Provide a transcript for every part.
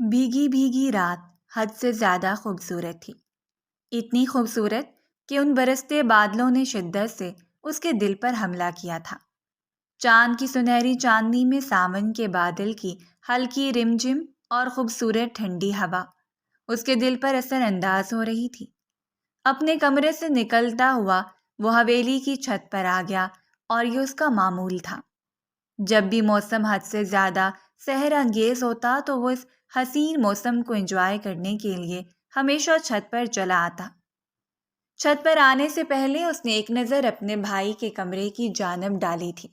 بھیگی بھیگی رات حد سے زیادہ خوبصورت تھی، اتنی خوبصورت کہ ان برستے بادلوں نے شدت سے اس کے دل پر حملہ کیا تھا۔ چاند کی سنہری چاندنی میں ساون کے بادل کی ہلکی رم جم اور خوبصورت ٹھنڈی ہوا اس کے دل پر اثر انداز ہو رہی تھی۔ اپنے کمرے سے نکلتا ہوا وہ حویلی کی چھت پر آ گیا، اور یہ اس کا معمول تھا۔ جب بھی موسم حد سے زیادہ سحر انگیز ہوتا تو وہ اس حسین موسم کو انجوائے کرنے کے لیے ہمیشہ چھت پر چلا آتا۔ چھت پر آنے سے پہلے اس نے ایک نظر اپنے بھائی کے کمرے کی جانب ڈالی تھی،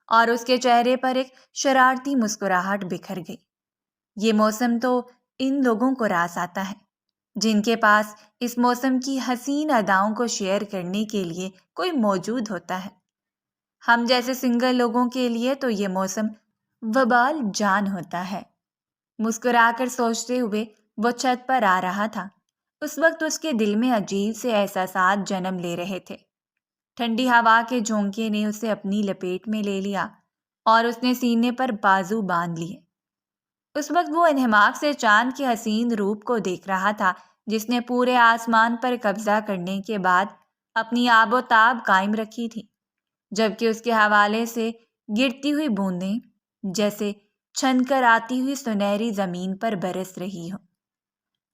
اور اس کے چہرے پر ایک شرارتی مسکراہٹ بکھر گئی۔ یہ موسم تو ان لوگوں کو راس آتا ہے جن کے پاس اس موسم کی حسین اداؤں کو شیئر کرنے کے لیے کوئی موجود ہوتا ہے۔ ہم جیسے سنگل لوگوں کے لیے تو یہ موسم وبال جان ہوتا ہے۔ مسکرا کر سوچتے ہوئے وہ چھت پر آ رہا تھا۔ اس وقت اس کے دل میں عجیب سے احساسات جنم لے رہے تھے۔ ٹھنڈی ہوا کے جھونکے نے اسے اپنی لپیٹ میں لے لیا، اور اس نے سینے پر بازو باندھ لیے۔ اس وقت وہ انہماک سے چاند کے حسین روپ کو دیکھ رہا تھا، جس نے پورے آسمان پر قبضہ کرنے کے بعد اپنی آب و تاب قائم رکھی تھی، جبکہ اس کے حوالے سے گرتی ہوئی بوندیں جیسے چھن کر آتی ہوئی سنہری زمین پر برس رہی ہو۔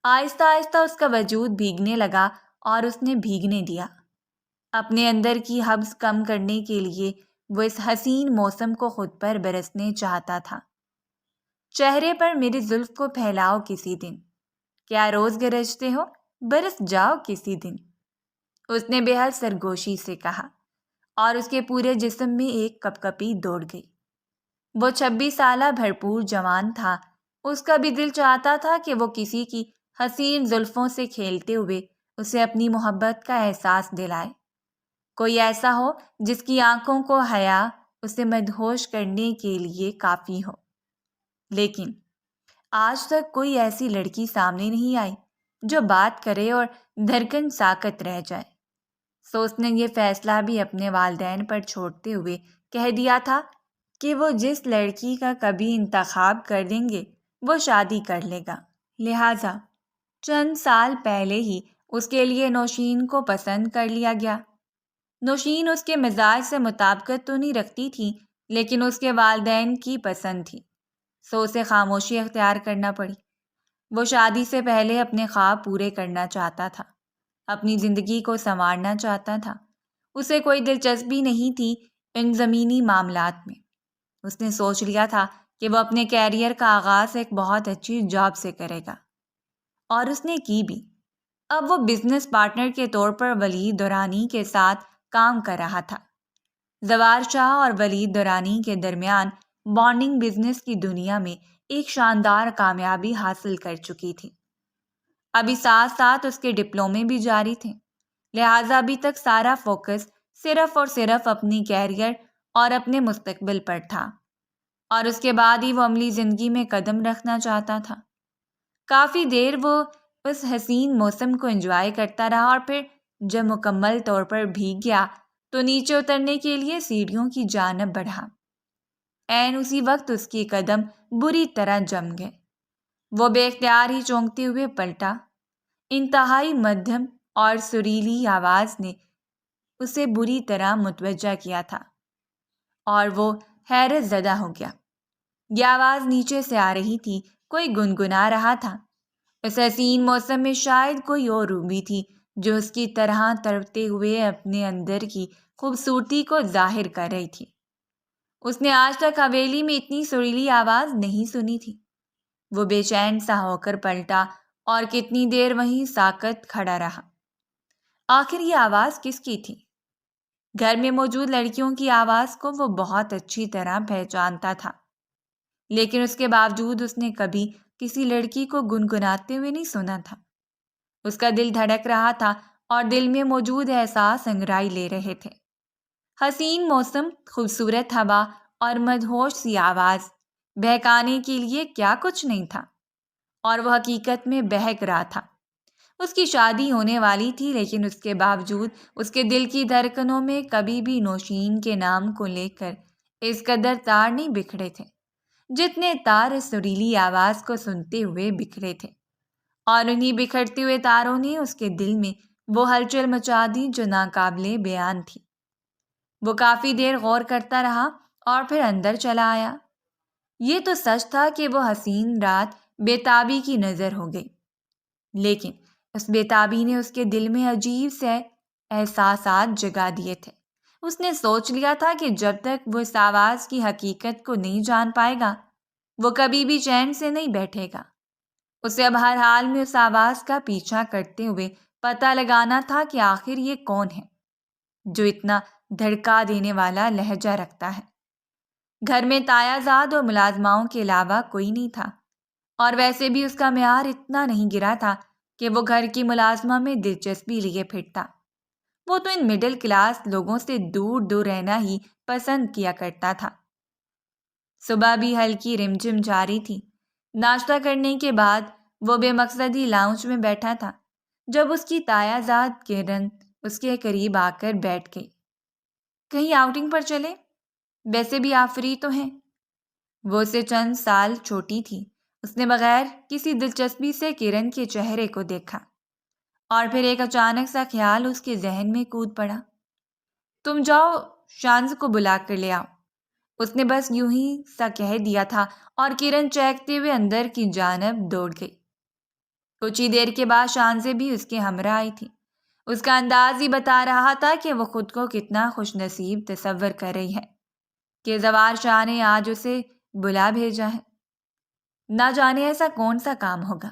آہستہ آہستہ اس کا وجود بھیگنے لگا، اور اس نے بھیگنے دیا۔ اپنے اندر کی حبس کم کرنے کے لیے وہ اس حسین موسم کو خود پر برسنے چاہتا تھا۔ چہرے پر میری زلف کو پھیلاؤ کسی دن، کیا روز گرجتے ہو، برس جاؤ کسی دن، اس نے بے حد سرگوشی سے کہا، اور اس کے پورے جسم میں ایک کپکپی دوڑ گئی۔ وہ 26 سالہ بھرپور جوان تھا۔ اس کا بھی دل چاہتا تھا کہ وہ کسی کی حسین زلفوں سے کھیلتے ہوئے اسے اپنی محبت کا احساس دلائے۔ کوئی ایسا ہو جس کی آنکھوں کو حیا اسے مدہوش کرنے کے لیے کافی ہو، لیکن آج تک کوئی ایسی لڑکی سامنے نہیں آئی جو بات کرے اور دھڑکن ساکت رہ جائے۔ سو اس نے یہ فیصلہ بھی اپنے والدین پر چھوڑتے ہوئے کہہ دیا تھا کہ وہ جس لڑکی کا کبھی انتخاب کر دیں گے وہ شادی کر لے گا۔ لہٰذا چند سال پہلے ہی اس کے لیے نوشین کو پسند کر لیا گیا۔ نوشین اس کے مزاج سے مطابقت تو نہیں رکھتی تھی، لیکن اس کے والدین کی پسند تھی، سو اسے خاموشی اختیار کرنا پڑی۔ وہ شادی سے پہلے اپنے خواب پورے کرنا چاہتا تھا، اپنی زندگی کو سنوارنا چاہتا تھا۔ اسے کوئی دلچسپی نہیں تھی ان زمینی معاملات میں۔ اس نے سوچ لیا تھا کہ وہ اپنے کیریئر کا آغاز ایک بہت اچھی جاب سے کرے گا، اور اس نے کی بھی۔ اب وہ بزنس پارٹنر کے طور پر ولید دورانی کے ساتھ کام کر رہا تھا۔ زوار شاہ اور ولید دورانی کے درمیان بانڈنگ بزنس کی دنیا میں ایک شاندار کامیابی حاصل کر چکی تھی۔ ابھی ساتھ ساتھ اس کے ڈپلومے بھی جاری تھے، لہٰذا ابھی تک سارا فوکس صرف اور صرف اپنی کیریئر اور اپنے مستقبل پر تھا، اور اس کے بعد ہی وہ عملی زندگی میں قدم رکھنا چاہتا تھا۔ کافی دیر وہ اس حسین موسم کو انجوائے کرتا رہا، اور پھر جب مکمل طور پر بھیگ گیا تو نیچے اترنے کے لیے سیڑھیوں کی جانب بڑھا۔ عین اسی وقت اس کے قدم بری طرح جم گئے۔ وہ بے اختیار ہی چونکتے ہوئے پلٹا۔ انتہائی مدھم اور سریلی آواز نے اسے بری طرح متوجہ کیا تھا، اور وہ حیرت زدہ ہو گیا۔ یہ آواز نیچے سے آ رہی تھی، کوئی گنگنا رہا تھا۔ اس حسین موسم میں شاید کوئی اور روح بھی تھی جو اس کی طرح تڑپتے ہوئے اپنے اندر کی خوبصورتی کو ظاہر کر رہی تھی۔ اس نے آج تک حویلی میں اتنی سریلی آواز نہیں سنی تھی۔ وہ بے چین سا ہو کر پلٹا اور کتنی دیر وہیں ساکت کھڑا رہا۔ آخر یہ آواز کس کی تھی؟ گھر میں موجود لڑکیوں کی آواز کو وہ بہت اچھی طرح پہچانتا تھا، لیکن اس کے باوجود اس نے کبھی کسی لڑکی کو گنگناتے ہوئے نہیں سنا تھا۔ اس کا دل دھڑک رہا تھا، اور دل میں موجود احساس انگڑائی لے رہے تھے۔ حسین موسم، خوبصورت ہوا اور مدہوش سی آواز، بہکانے کے لیے کیا کچھ نہیں تھا، اور وہ حقیقت میں بہک رہا تھا۔ اس کی شادی ہونے والی تھی، لیکن اس کے باوجود اس کے دل کی دھڑکنوں میں کبھی بھی نوشین کے نام کو لے کر اس قدر تار نہیں بکھرے تھے جتنے تار اس سریلی آواز کو سنتے ہوئے بکھرے تھے، اور انہی بکھرتے ہوئے تاروں نے اس کے دل میں وہ ہلچل مچا دی جو ناقابل بیان تھی۔ وہ کافی دیر غور کرتا رہا اور پھر اندر چلا آیا۔ یہ تو سچ تھا کہ وہ حسین رات بے تابی کی نظر ہو گئی، لیکن اس بے تابی نے اس کے دل میں عجیب سے احساسات جگا دیے تھے۔ اس نے سوچ لیا تھا کہ جب تک وہ اس آواز کی حقیقت کو نہیں جان پائے گا، وہ کبھی بھی چین سے نہیں بیٹھے گا۔ اسے اب ہر حال میں اس آواز کا پیچھا کرتے ہوئے پتہ لگانا تھا کہ آخر یہ کون ہے جو اتنا دھڑکا دینے والا لہجہ رکھتا ہے۔ گھر میں تایا زاد اور ملازماؤں کے علاوہ کوئی نہیں تھا، اور ویسے بھی اس کا معیار اتنا نہیں گرا تھا کہ وہ گھر کی ملازمہ میں دلچسپی لیے پھرتا۔ وہ تو ان مڈل کلاس لوگوں سے دور دور رہنا ہی پسند کیا کرتا تھا۔ صبح بھی ہلکی رمجم جاری تھی۔ ناشتہ کرنے کے بعد وہ بے مقصدی لاؤنج میں بیٹھا تھا جب اس کی تایا زاد کرن اس کے قریب آ کر بیٹھ گئی۔ کہیں آؤٹنگ پر چلے؟ ویسے بھی آپ فری تو ہیں۔ وہ اسے چند سال چھوٹی تھی۔ اس نے بغیر کسی دلچسپی سے کرن کے چہرے کو دیکھا، اور پھر ایک اچانک سا خیال اس کے ذہن میں کود پڑا۔ تم جاؤ شانز کو بلا کر لے آؤ۔ اس نے بس یوں ہی سا کہہ دیا تھا اور کرن چہکتے ہوئے اندر کی جانب دوڑ گئی۔ کچھ ہی دیر کے بعد شانزے بھی اس کے ہمراہ آئی تھی۔ اس کا انداز ہی بتا رہا تھا کہ وہ خود کو کتنا خوش نصیب تصور کر رہی ہے کہ زوار شاہ نے آج اسے بلا بھیجا ہے۔ نہ جانے ایسا کون سا کام ہوگا۔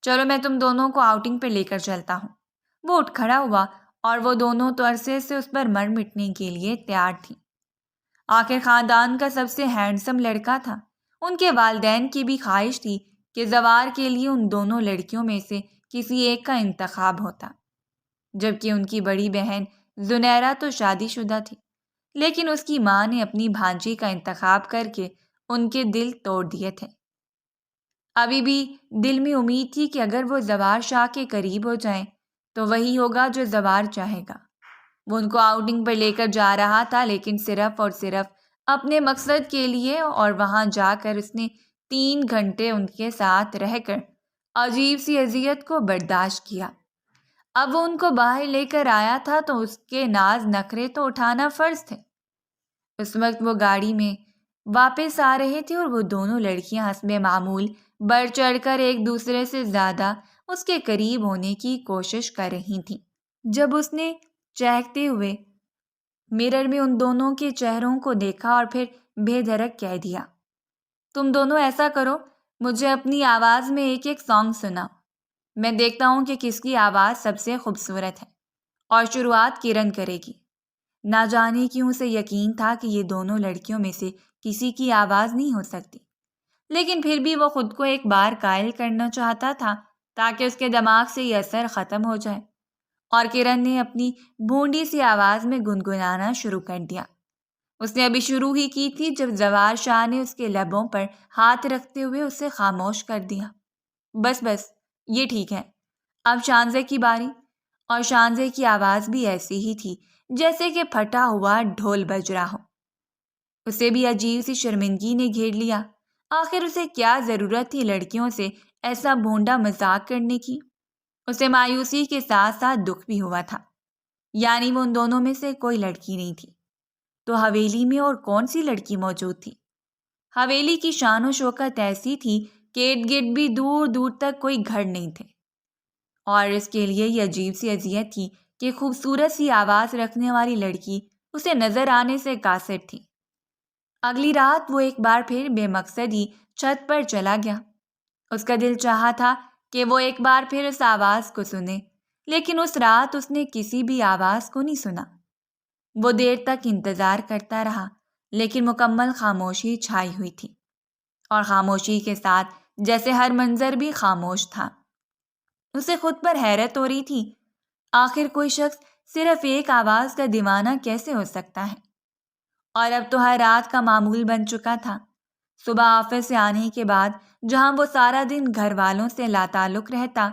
چلو میں تم دونوں کو آؤٹنگ پہ لے کر چلتا ہوں۔ وہ اٹھ کھڑا ہوا اور وہ دونوں تو عرصے سے اس پر مر مٹنے کے لیے تیار تھیں۔ آخر خاندان کا سب سے ہینڈسم لڑکا تھا۔ ان کے والدین کی بھی خواہش تھی کہ زوار کے لیے ان دونوں لڑکیوں میں سے کسی ایک کا انتخاب ہوتا، جبکہ ان کی بڑی بہن زنیرہ تو شادی شدہ تھی، لیکن اس کی ماں نے اپنی بھانجی کا انتخاب کر کے ان کے دل توڑ دیے تھے۔ ابھی بھی دل میں امید تھی کہ اگر وہ زوار شاہ کے قریب ہو جائیں تو وہی ہوگا جو زوار چاہے گا۔ وہ ان کو آؤٹنگ پر لے کر جا رہا تھا، لیکن صرف اور صرف اپنے مقصد کے لیے، اور وہاں جا کر اس نے 3 گھنٹے ان کے ساتھ رہ کر عجیب سی اذیت کو برداشت کیا۔ اب وہ ان کو باہر لے کر آیا تھا تو اس کے ناز نخرے تو اٹھانا فرض تھے۔ اس وقت وہ گاڑی میں واپس آ رہے تھے اور وہ دونوں لڑکیاں حسب معمول بڑھ چڑھ کر ایک دوسرے سے زیادہ اس کے قریب ہونے کی کوشش کر رہی تھیں۔ جب اس نے چہکتے ہوئے مرر میں ان دونوں کے چہروں کو دیکھا اور پھر بے دھڑک کہہ دیا، تم دونوں ایسا کرو، مجھے اپنی آواز میں ایک ایک سانگ سناؤ۔ میں دیکھتا ہوں کہ کس کی آواز سب سے خوبصورت ہے، اور شروعات کرن کرے گی۔ نہ جانے کیوں اسے یقین تھا کہ یہ دونوں لڑکیوں میں سے کسی کی آواز نہیں ہو سکتی، لیکن پھر بھی وہ خود کو ایک بار قائل کرنا چاہتا تھا تاکہ اس کے دماغ سے یہ اثر ختم ہو جائے، اور کرن نے اپنی بھونڈی سی آواز میں گنگنانا شروع کر دیا۔ اس نے ابھی شروع ہی کی تھی جب زوار شاہ نے اس کے لبوں پر ہاتھ رکھتے ہوئے اسے خاموش کر دیا۔ بس بس، یہ ٹھیک ہے، اب شانزے کی باری۔ اور شانزے کی آواز بھی ایسی ہی تھی جیسے کہ پھٹا ہوا ڈھول بج رہا ہو۔ اسے بھی عجیب سی شرمندگی نے گھیر لیا۔ آخر اسے کیا ضرورت تھی لڑکیوں سے ایسا بھونڈا مذاق کرنے کی؟ اسے مایوسی کے ساتھ ساتھ دکھ بھی ہوا تھا، یعنی وہ ان دونوں میں سے کوئی لڑکی نہیں تھی تو حویلی میں اور کون سی لڑکی موجود تھی؟ حویلی کی شان و شوکت ایسی تھی کہ ارد گرد بھی دور دور تک کوئی گھر نہیں تھے، اور اس کے لیے یہ عجیب سی اذیت تھی کہ خوبصورت سی آواز رکھنے والی لڑکی اسے نظر آنے سے قاصر تھی۔ اگلی رات وہ ایک بار پھر بے مقصد ہی چھت پر چلا گیا۔ اس کا دل چاہا تھا کہ وہ ایک بار پھر اس آواز کو سنے، لیکن اس رات اس نے کسی بھی آواز کو نہیں سنا۔ وہ دیر تک انتظار کرتا رہا، لیکن مکمل خاموشی چھائی ہوئی تھی، اور خاموشی کے ساتھ جیسے ہر منظر بھی خاموش تھا۔ اسے خود پر حیرت ہو رہی تھی، آخر کوئی شخص صرف ایک آواز کا دیوانہ کیسے ہو سکتا ہے؟ اور اب تو ہر رات کا معمول بن چکا تھا۔ صبح آفس سے آنے کے بعد جہاں وہ سارا دن گھر والوں سے لا تعلق رہتا،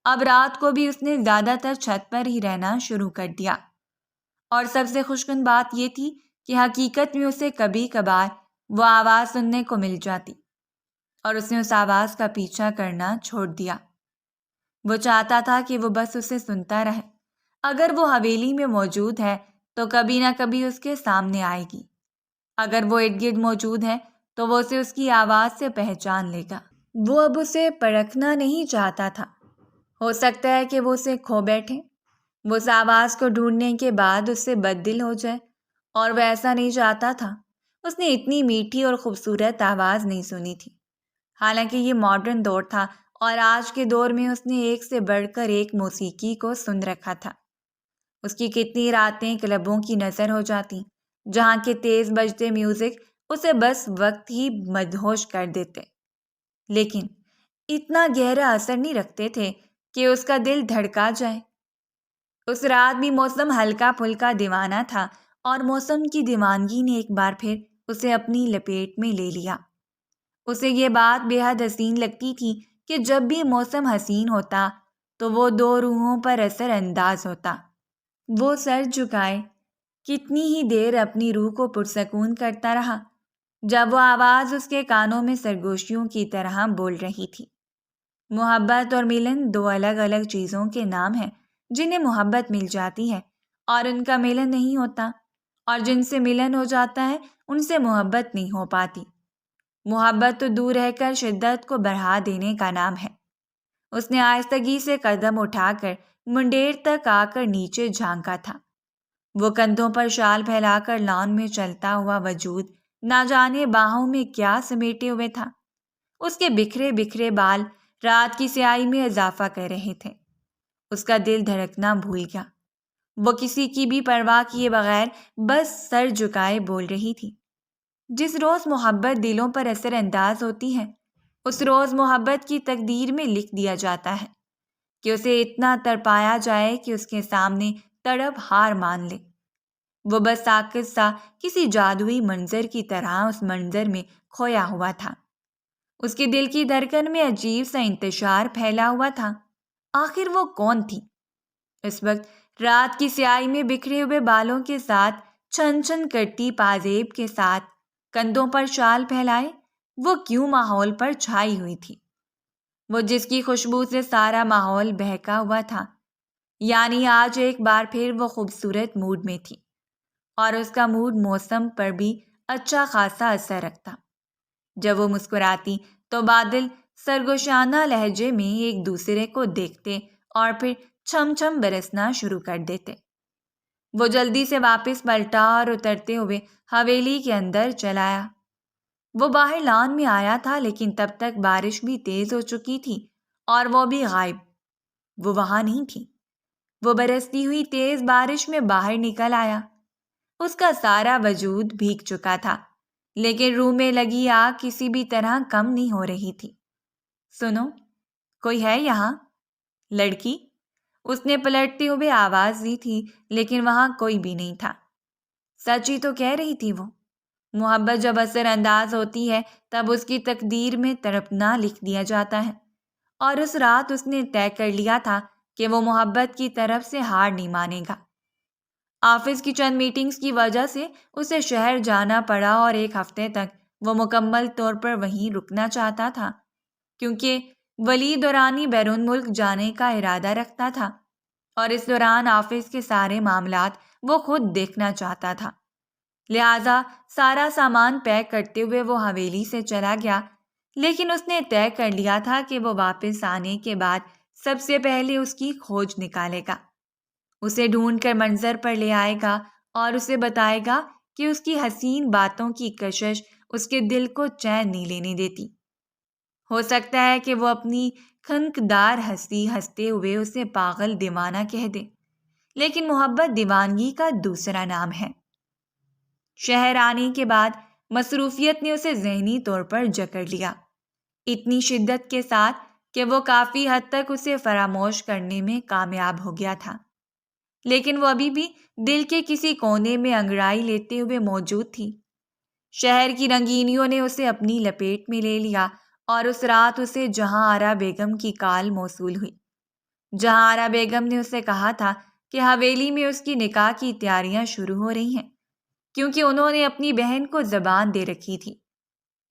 اب رات کو بھی اس نے زیادہ تر چھت پر ہی رہنا شروع کر دیا۔ اور سب سے خوشگوار بات یہ تھی کہ حقیقت میں اسے کبھی کبھار وہ آواز سننے کو مل جاتی اور اس نے اس آواز کا پیچھا کرنا چھوڑ دیا۔ وہ چاہتا تھا کہ وہ بس اسے سنتا رہے۔ اگر وہ حویلی میں موجود ہے تو کبھی نہ کبھی اس کے سامنے آئے گی۔ اگر وہ ارد گرد موجود ہے تو وہ اسے اس کی آواز سے پہچان لے گا۔ وہ اب اسے پرکھنا نہیں چاہتا تھا۔ ہو سکتا ہے کہ وہ اسے کھو بیٹھے، وہ اس آواز کو ڈھونڈنے کے بعد اس سے بددل ہو جائے، اور وہ ایسا نہیں چاہتا تھا۔ اس نے اتنی میٹھی اور خوبصورت آواز نہیں سنی تھی۔ حالانکہ یہ ماڈرن دور تھا اور آج کے دور میں اس نے ایک سے بڑھ کر ایک موسیقی کو سن رکھا تھا۔ اس کی کتنی راتیں کلبوں کی نظر ہو جاتی جہاں کے تیز بجتے میوزک اسے بس وقت ہی مدہوش کر دیتے، لیکن اتنا گہرا اثر نہیں رکھتے تھے کہ اس کا دل دھڑکا جائے۔ اس رات بھی موسم ہلکا پھلکا دیوانہ تھا اور موسم کی دیوانگی نے ایک بار پھر اسے اپنی لپیٹ میں لے لیا۔ اسے یہ بات بے حد حسین لگتی تھی کہ جب بھی موسم حسین ہوتا تو وہ دو روحوں پر اثر انداز ہوتا۔ وہ سر جھکائے کتنی ہی دیر اپنی روح کو پرسکون کرتا رہا جب وہ آواز اس کے کانوں میں سرگوشیوں کی طرح بول رہی تھی۔ محبت اور ملن دو الگ الگ چیزوں کے نام ہیں جنہیں محبت مل جاتی ہے اور ان کا ملن نہیں ہوتا، اور جن سے ملن ہو جاتا ہے ان سے محبت نہیں ہو پاتی۔ محبت تو دور رہ کر شدت کو بڑھا دینے کا نام ہے۔ اس نے آہستگی سے قدم اٹھا کر منڈیر تک آ کر نیچے جھانکا تھا۔ وہ کندھوں پر شال پھیلا کر لان میں چلتا ہوا وجود نہ جانے باہوں میں کیا سمیٹے ہوئے تھا۔ اس کے بکھرے بکھرے بال رات کی سیاہی میں اضافہ کر رہے تھے۔ اس کا دل دھڑکنا بھول گیا۔ وہ کسی کی بھی پرواہ کیے بغیر بس سر جھکائے بول رہی تھی۔ جس روز محبت دلوں پر اثر انداز ہوتی ہے اس روز محبت کی تقدیر میں لکھ دیا جاتا ہے کہ اسے اتنا تڑپایا جائے کہ اس کے سامنے تڑپ ہار مان لے۔ وہ بس ساکت سا کسی جادوئی منظر کی طرح اس منظر میں کھویا ہوا تھا۔ اس کے دل کی دھڑکن میں عجیب سا انتشار پھیلا ہوا تھا۔ آخر وہ کون تھی؟ اس وقت رات کی سیاہی میں بکھرے ہوئے بالوں کے ساتھ، چھن چھن کرتی پازیب کے ساتھ، کندھوں پر شال پھیلائے، وہ کیوں ماحول پر چھائی ہوئی تھی؟ وہ جس کی خوشبو سے سارا ماحول بہکا ہوا تھا۔ یعنی آج ایک بار پھر وہ خوبصورت موڈ میں تھی، اور اس کا موڈ موسم پر بھی اچھا خاصا اثر رکھتا۔ جب وہ مسکراتی تو بادل سرگوشانہ لہجے میں ایک دوسرے کو دیکھتے اور پھر چھم چھم برسنا شروع کر دیتے۔ وہ جلدی سے واپس پلٹا اور اترتے ہوئے حویلی کے اندر چلا آیا۔ وہ باہر لان میں آیا تھا لیکن تب تک بارش بھی تیز ہو چکی تھی اور وہ بھی غائب۔ وہ وہاں نہیں تھی۔ وہ برستی ہوئی تیز بارش میں باہر نکل آیا۔ اس کا سارا وجود بھیگ چکا تھا، لیکن روح میں لگی آگ کسی بھی طرح کم نہیں ہو رہی تھی۔ سنو، کوئی ہے یہاں؟ لڑکی، اس نے پلٹتے ہوئے آواز دی تھی، لیکن وہاں کوئی بھی نہیں تھا۔ سچ ہی تو کہہ رہی تھی وہ۔ محبت جب اثر انداز ہوتی ہے تب اس کی تقدیر میں تڑپنا لکھ دیا جاتا ہے، اور اس رات اس نے طے کر لیا تھا کہ وہ محبت کی طرف سے ہار نہیں مانے گا۔ آفس کی چند میٹنگز کی وجہ سے اسے شہر جانا پڑا اور ایک ہفتے تک وہ مکمل طور پر وہیں رکنا چاہتا تھا، کیونکہ ولید اور رانی بیرون ملک جانے کا ارادہ رکھتا تھا، اور اس دوران آفس کے سارے معاملات وہ خود دیکھنا چاہتا تھا۔ لہٰذا سارا سامان پیک کرتے ہوئے وہ حویلی سے چلا گیا، لیکن اس نے طے کر لیا تھا کہ وہ واپس آنے کے بعد سب سے پہلے اس کی کھوج نکالے گا، اسے ڈھونڈ کر منظر پر لے آئے گا اور اسے بتائے گا کہ اس کی حسین باتوں کی کشش اس کے دل کو چین نہیں لینے دیتی۔ ہو سکتا ہے کہ وہ اپنی خنکدار ہنسی ہنستے ہوئے اسے پاگل دیوانہ کہہ دے، لیکن محبت دیوانگی کا دوسرا نام ہے۔ شہر آنے کے بعد مصروفیت نے اسے ذہنی طور پر جکڑ لیا، اتنی شدت کے ساتھ کہ وہ کافی حد تک اسے فراموش کرنے میں کامیاب ہو گیا تھا، لیکن وہ ابھی بھی دل کے کسی کونے میں انگڑائی لیتے ہوئے موجود تھی۔ شہر کی رنگینیوں نے اسے اپنی لپیٹ میں لے لیا، اور اس رات اسے جہاں آرا بیگم کی کال موصول ہوئی، جہاں آرا بیگم نے اسے کہا تھا کہ حویلی میں اس کی نکاح کی تیاریاں شروع ہو رہی ہیں، کیونکہ انہوں نے اپنی بہن کو زبان دے رکھی تھی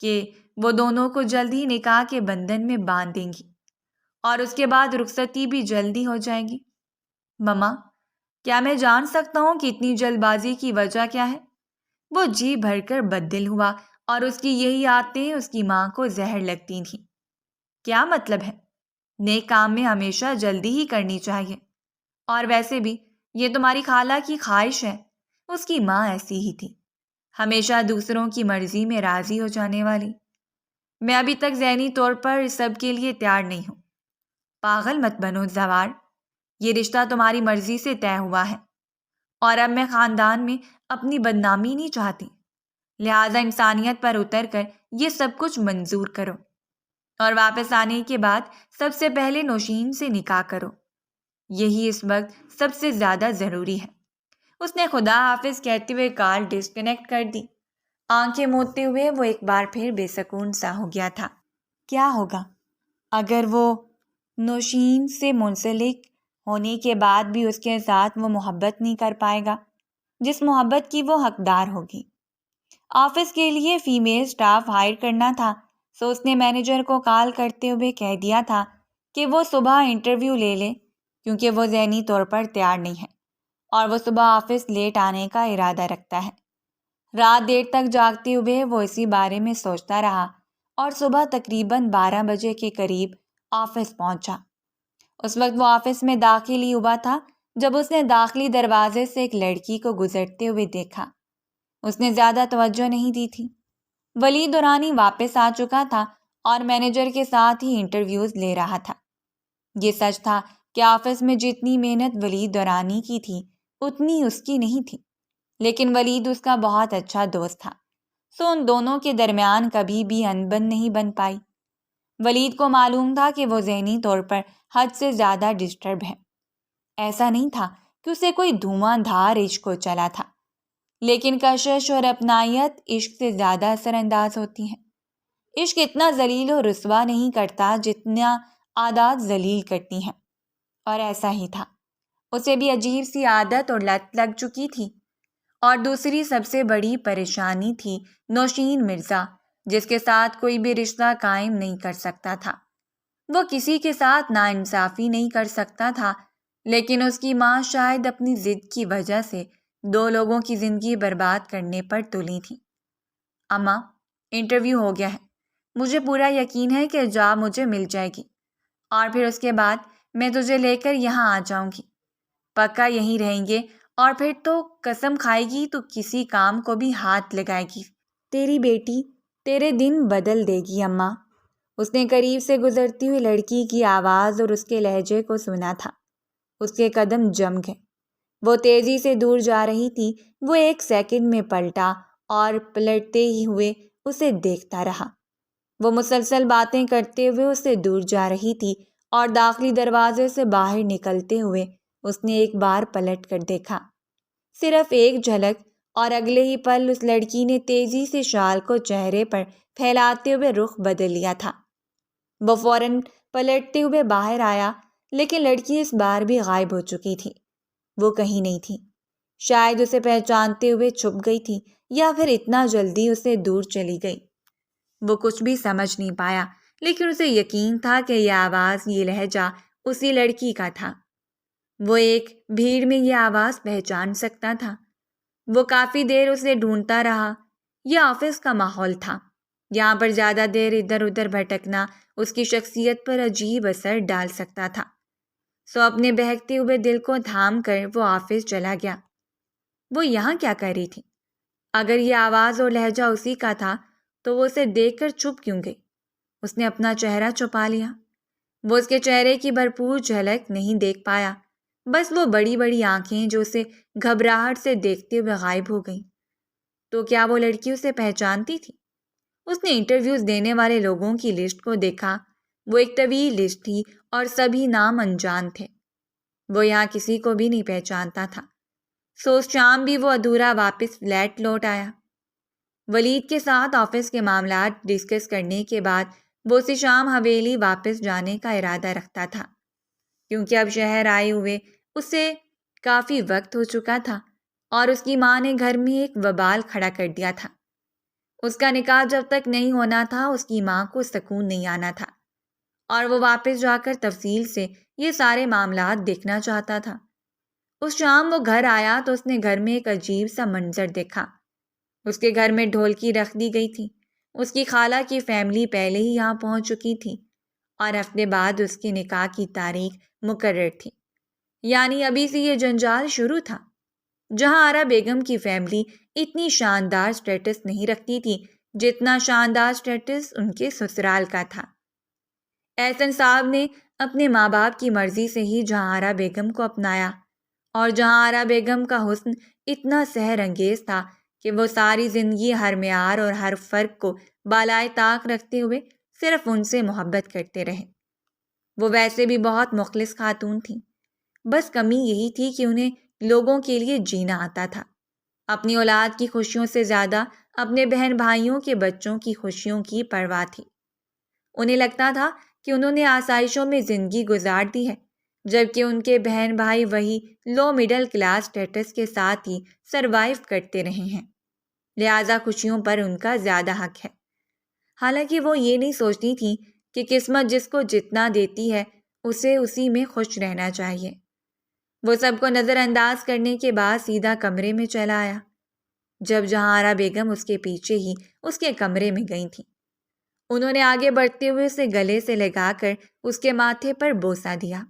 کہ وہ دونوں کو جلد ہی نکاح کے بندھن میں باندھ دیں گی اور اس کے بعد رخصتی بھی جلدی ہو جائے گی۔ مما، کیا میں جان سکتا ہوں کہ اتنی جلد بازی کی وجہ کیا ہے؟ وہ جی بھر کر بددل ہوا اور اس کی یہی عادتیں اس کی ماں کو زہر لگتی تھیں۔ کیا مطلب ہے؟ نیک کام میں ہمیشہ جلدی ہی کرنی چاہیے، اور ویسے بھی یہ تمہاری خالہ کی خواہش ہے۔ اس کی ماں ایسی ہی تھی، ہمیشہ دوسروں کی مرضی میں راضی ہو جانے والی۔ میں ابھی تک ذہنی طور پر اس سب کے لیے تیار نہیں ہوں۔ پاگل مت بنو زوار، یہ رشتہ تمہاری مرضی سے طے ہوا ہے، اور اب میں خاندان میں اپنی بدنامی نہیں چاہتی، لہٰذا انسانیت پر اتر کر یہ سب کچھ منظور کرو، اور واپس آنے کے بعد سب سے پہلے نوشین سے نکاح کرو۔ یہی اس وقت سب سے زیادہ ضروری ہے۔ اس نے خدا حافظ کہتے ہوئے کال ڈسکنیکٹ کر دی۔ آنکھیں موڑتے ہوئے وہ ایک بار پھر بے سکون سا ہو گیا تھا۔ کیا ہوگا اگر وہ نوشین سے منسلک ہونے کے بعد بھی اس کے ساتھ وہ محبت نہیں کر پائے گا جس محبت کی وہ حقدار ہوگی؟ آفس کے لیے فیمیل سٹاف ہائر کرنا تھا، سو اس نے مینیجر کو کال کرتے ہوئے کہہ دیا تھا کہ وہ صبح انٹرویو لے لے، کیونکہ وہ ذہنی طور پر تیار نہیں ہے اور وہ صبح آفس لیٹ آنے کا ارادہ رکھتا ہے۔ رات دیر تک جاگتے ہوئے وہ اسی بارے میں سوچتا رہا اور صبح تقریباً 12 بجے کے قریب آفس پہنچا۔ اس وقت وہ آفس میں داخل ہی ہوا تھا جب اس نے داخلی دروازے سے ایک لڑکی کو گزرتے ہوئے دیکھا۔ اس نے زیادہ توجہ نہیں دی تھی۔ ولید دورانی واپس آ چکا تھا اور مینیجر کے ساتھ ہی انٹرویوز لے رہا تھا۔ یہ سچ تھا کہ آفس میں جتنی محنت ولید دورانی کی تھی اتنی اس کی نہیں تھی، لیکن ولید اس کا بہت اچھا دوست تھا، سو ان دونوں کے درمیان کبھی بھی انبن نہیں بن پائی۔ ولید کو معلوم تھا کہ وہ ذہنی طور پر حد سے زیادہ ڈسٹرب ہے۔ ایسا نہیں تھا کہ اسے کوئی دھواں دھار عشق کو چلا تھا، لیکن کشش اور اپنائیت عشق سے زیادہ اثر انداز ہوتی ہیں۔ عشق اتنا ذلیل و رسوا نہیں کرتا جتنا عادات ذلیل کرتی ہیں، اور ایسا ہی تھا۔ اسے بھی عجیب سی عادت اور لت لگ چکی تھی، اور دوسری سب سے بڑی پریشانی تھی نوشین مرزا، جس کے ساتھ کوئی بھی رشتہ قائم نہیں کر سکتا تھا۔ وہ کسی کے ساتھ ناانصافی نہیں کر سکتا تھا، لیکن اس کی ماں شاید اپنی ضد کی وجہ سے 2 لوگوں کی زندگی برباد کرنے پر تلی تھی۔ اماں، انٹرویو ہو گیا ہے، مجھے پورا یقین ہے کہ جاب مجھے مل جائے گی، اور پھر اس کے بعد میں تجھے لے کر یہاں آ جاؤں گی۔ پکا یہیں رہیں گے، اور پھر تو قسم کھائے گی تو کسی کام کو بھی ہاتھ لگائے گی۔ تیری بیٹی تیرے دن بدل دے گی اماں۔ اس نے قریب سے گزرتی ہوئی لڑکی کی آواز اور اس کے لہجے کو سنا تھا۔ اس کے قدم جم گئے۔ وہ تیزی سے دور جا رہی تھی۔ وہ 1 سیکنڈ میں پلٹا اور پلٹتے ہی ہوئے اسے دیکھتا رہا۔ وہ مسلسل باتیں کرتے ہوئے اسے دور جا رہی تھی، اور داخلی دروازے سے باہر نکلتے ہوئے اس نے ایک بار پلٹ کر دیکھا، صرف ایک جھلک، اور اگلے ہی پل اس لڑکی نے تیزی سے شال کو چہرے پر پھیلاتے ہوئے رخ بدل لیا تھا۔ وہ فوراً پلٹتے ہوئے باہر آیا، لیکن لڑکی اس بار بھی غائب ہو چکی تھی۔ وہ کہیں نہیں تھی، شاید اسے پہچانتے ہوئے چھپ گئی تھی، یا پھر اتنا جلدی اسے دور چلی گئی۔ وہ کچھ بھی سمجھ نہیں پایا، لیکن اسے یقین تھا کہ یہ آواز، یہ لہجہ اسی لڑکی کا تھا۔ وہ ایک بھیڑ میں یہ آواز پہچان سکتا تھا۔ وہ کافی دیر اسے ڈھونڈتا رہا۔ یہ آفس کا ماحول تھا، یہاں پر زیادہ دیر ادھر ادھر بھٹکنا اس کی شخصیت پر عجیب اثر ڈال سکتا تھا، سو اپنے بہکتے ہوئے دل کو تھام کر وہ آفس چلا گیا۔ وہ یہاں کیا کر رہی تھی؟ اگر یہ آواز اور لہجہ اسی کا تھا تو وہ اسے دیکھ کر چپ کیوں گئی؟ اس نے اپنا چہرہ چھپا لیا۔ وہ اس کے چہرے کی بھرپور جھلک نہیں دیکھ پایا، بس وہ بڑی بڑی آنکھیں جو اسے گھبراہٹ سے دیکھتے ہوئے غائب ہو گئیں۔ تو کیا وہ لڑکی اسے پہچانتی تھی؟ اس نے انٹرویوز دینے والے لوگوں کی لسٹ کو دیکھا۔ وہ ایک طویل لسٹ تھی اور سبھی نام انجان تھے۔ وہ یہاں کسی کو بھی نہیں پہچانتا تھا، سو اس شام بھی وہ ادھورا واپس فلیٹ لوٹ آیا۔ ولید کے ساتھ آفس کے معاملات ڈسکس کرنے کے بعد وہ اسی شام حویلی واپس جانے کا ارادہ رکھتا تھا، کیونکہ اب شہر آئے ہوئے اسے کافی وقت ہو چکا تھا، اور اس کی ماں نے گھر میں ایک وبال کھڑا کر دیا تھا۔ اس کا نکاح جب تک نہیں ہونا تھا اس کی ماں کو سکون نہیں آنا تھا اور وہ واپس جا کر تفصیل سے یہ سارے معاملات دیکھنا چاہتا تھا۔ اس شام وہ گھر آیا تو اس نے گھر میں ایک عجیب سا منظر دیکھا۔ اس کے گھر میں ڈھولکی رکھ دی گئی تھی۔ اس کی خالہ کی فیملی پہلے ہی یہاں پہنچ چکی تھی اور ہفتے بعد اس کے نکاح کی تاریخ مقرر تھی، یعنی ابھی سے یہ جنجال شروع تھا۔ جہاں آرا بیگم کی فیملی اتنی شاندار سٹیٹس نہیں رکھتی تھی جتنا شاندار سٹیٹس ان کے سسرال کا تھا۔ احسن صاحب نے اپنے ماں باپ کی مرضی سے ہی جہاں آرا بیگم کو اپنایا، اور جہاں آرا بیگم کا حسن اتنا سحر انگیز تھا کہ وہ ساری زندگی ہر معیار اور ہر فرق کو بالائے طاق رکھتے ہوئے صرف ان سے محبت کرتے رہے۔ وہ ویسے بھی بہت مخلص خاتون تھیں، بس کمی یہی تھی کہ انہیں لوگوں کے لیے جینا آتا تھا۔ اپنی اولاد کی خوشیوں سے زیادہ اپنے بہن بھائیوں کے بچوں کی خوشیوں کی پرواہ تھی۔ انہیں لگتا تھا کہ انہوں نے آسائشوں میں زندگی گزار دی ہے، جبکہ ان کے بہن بھائی وہی لو مڈل کلاس سٹیٹس کے ساتھ ہی سروائیو کرتے رہے ہیں، لہٰذا خوشیوں پر ان کا زیادہ حق ہے۔ حالانکہ وہ یہ نہیں سوچتی تھی کہ قسمت جس کو جتنا دیتی ہے اسے اسی میں خوش رہنا چاہیے۔ وہ سب کو نظر انداز کرنے کے بعد سیدھا کمرے میں چلا آیا، جب جہاں آرا بیگم اس کے پیچھے ہی اس کے کمرے میں گئی تھیں۔ انہوں نے آگے بڑھتے ہوئے اسے گلے سے لگا کر اس کے ماتھے پر بوسہ دیا۔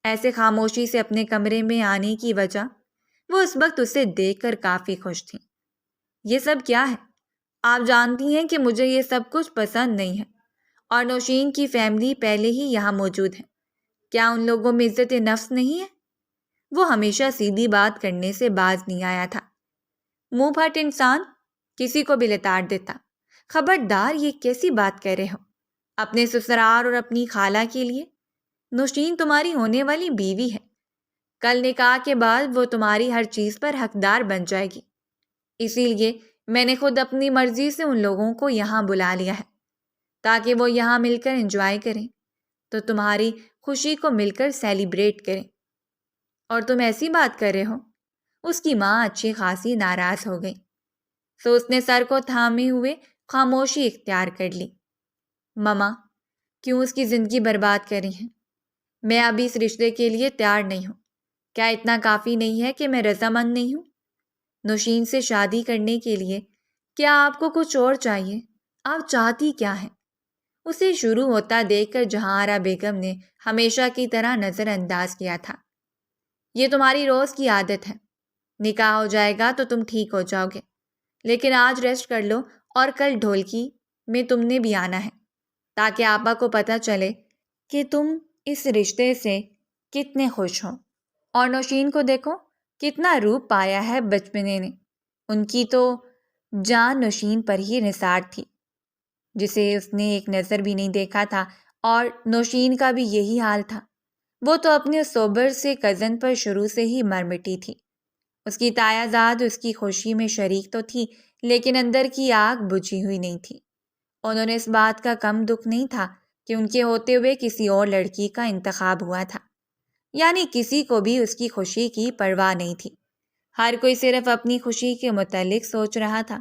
ایسے خاموشی سے اپنے کمرے میں آنے کی وجہ وہ اس وقت اسے دیکھ کر کافی خوش تھیں۔ یہ سب کیا ہے؟ آپ جانتی ہیں کہ مجھے یہ سب کچھ پسند نہیں ہے، اور نوشین کی فیملی پہلے ہی یہاں موجود ہے۔ کیا ان لوگوں میں عزت نفس نہیں ہے؟ وہ ہمیشہ سیدھی بات کرنے سے باز نہیں آیا تھا۔ منہ پھٹ انسان کسی کو بھی لتاڑ دیتا۔ خبردار، یہ کیسی بات کہہ رہے ہو؟ اپنے سسرال اور اپنی خالہ کے لیے؟ نوشین تمہاری ہونے والی بیوی ہے، کل نکاح کے بعد وہ تمہاری ہر چیز پر حقدار بن جائے گی، اسی لیے میں نے خود اپنی مرضی سے ان لوگوں کو یہاں بلا لیا ہے تاکہ وہ یہاں مل کر انجوائے کریں، تو تمہاری خوشی کو مل کر سیلیبریٹ کریں۔ اور تم ایسی بات کر رہے ہو؟ اس کی ماں اچھی خاصی ناراض ہو گئی، تو اس نے سر کو تھامے ہوئے خاموشی اختیار کر لی۔ مما، کیوں اس کی زندگی برباد کر رہی ہیں؟ میں ابھی اس رشتے کے لیے تیار نہیں ہوں۔ کیا اتنا کافی نہیں ہے کہ میں رضامند نہیں ہوں؟ نوشین سے شادی کرنے کے لیے کیا آپ کو کچھ اور چاہیے؟ آپ چاہتی کیا ہیں؟ اسے شروع ہوتا دیکھ کر جہاں آرا بیگم نے ہمیشہ کی طرح نظر انداز کیا تھا۔ یہ تمہاری روز کی عادت ہے، نکاح ہو جائے گا تو تم ٹھیک ہو جاؤ گے، لیکن آج ریسٹ کر لو اور کل ڈھولکی میں تم نے بھی آنا ہے تاکہ آپا کو پتہ چلے کہ تم اس رشتے سے کتنے خوش ہو۔ اور نوشین کو دیکھو، کتنا روپ پایا ہے بچپنے نے۔ ان کی تو جان نوشین پر ہی نثار تھی، جسے اس نے ایک نظر بھی نہیں دیکھا تھا، اور نوشین کا بھی یہی حال تھا۔ وہ تو اپنے سوبر سے کزن پر شروع سے ہی مر مٹی تھی۔ اس کی تایا زاد اس کی خوشی میں شریک تو تھی، لیکن اندر کی آگ بجھی ہوئی نہیں تھی۔ انہوں نے اس بات کا کم دکھ نہیں تھا کہ ان کے ہوتے ہوئے کسی اور لڑکی کا انتخاب ہوا تھا، یعنی کسی کو بھی اس کی خوشی کی پرواہ نہیں تھی۔ ہر کوئی صرف اپنی خوشی کے متعلق سوچ رہا تھا۔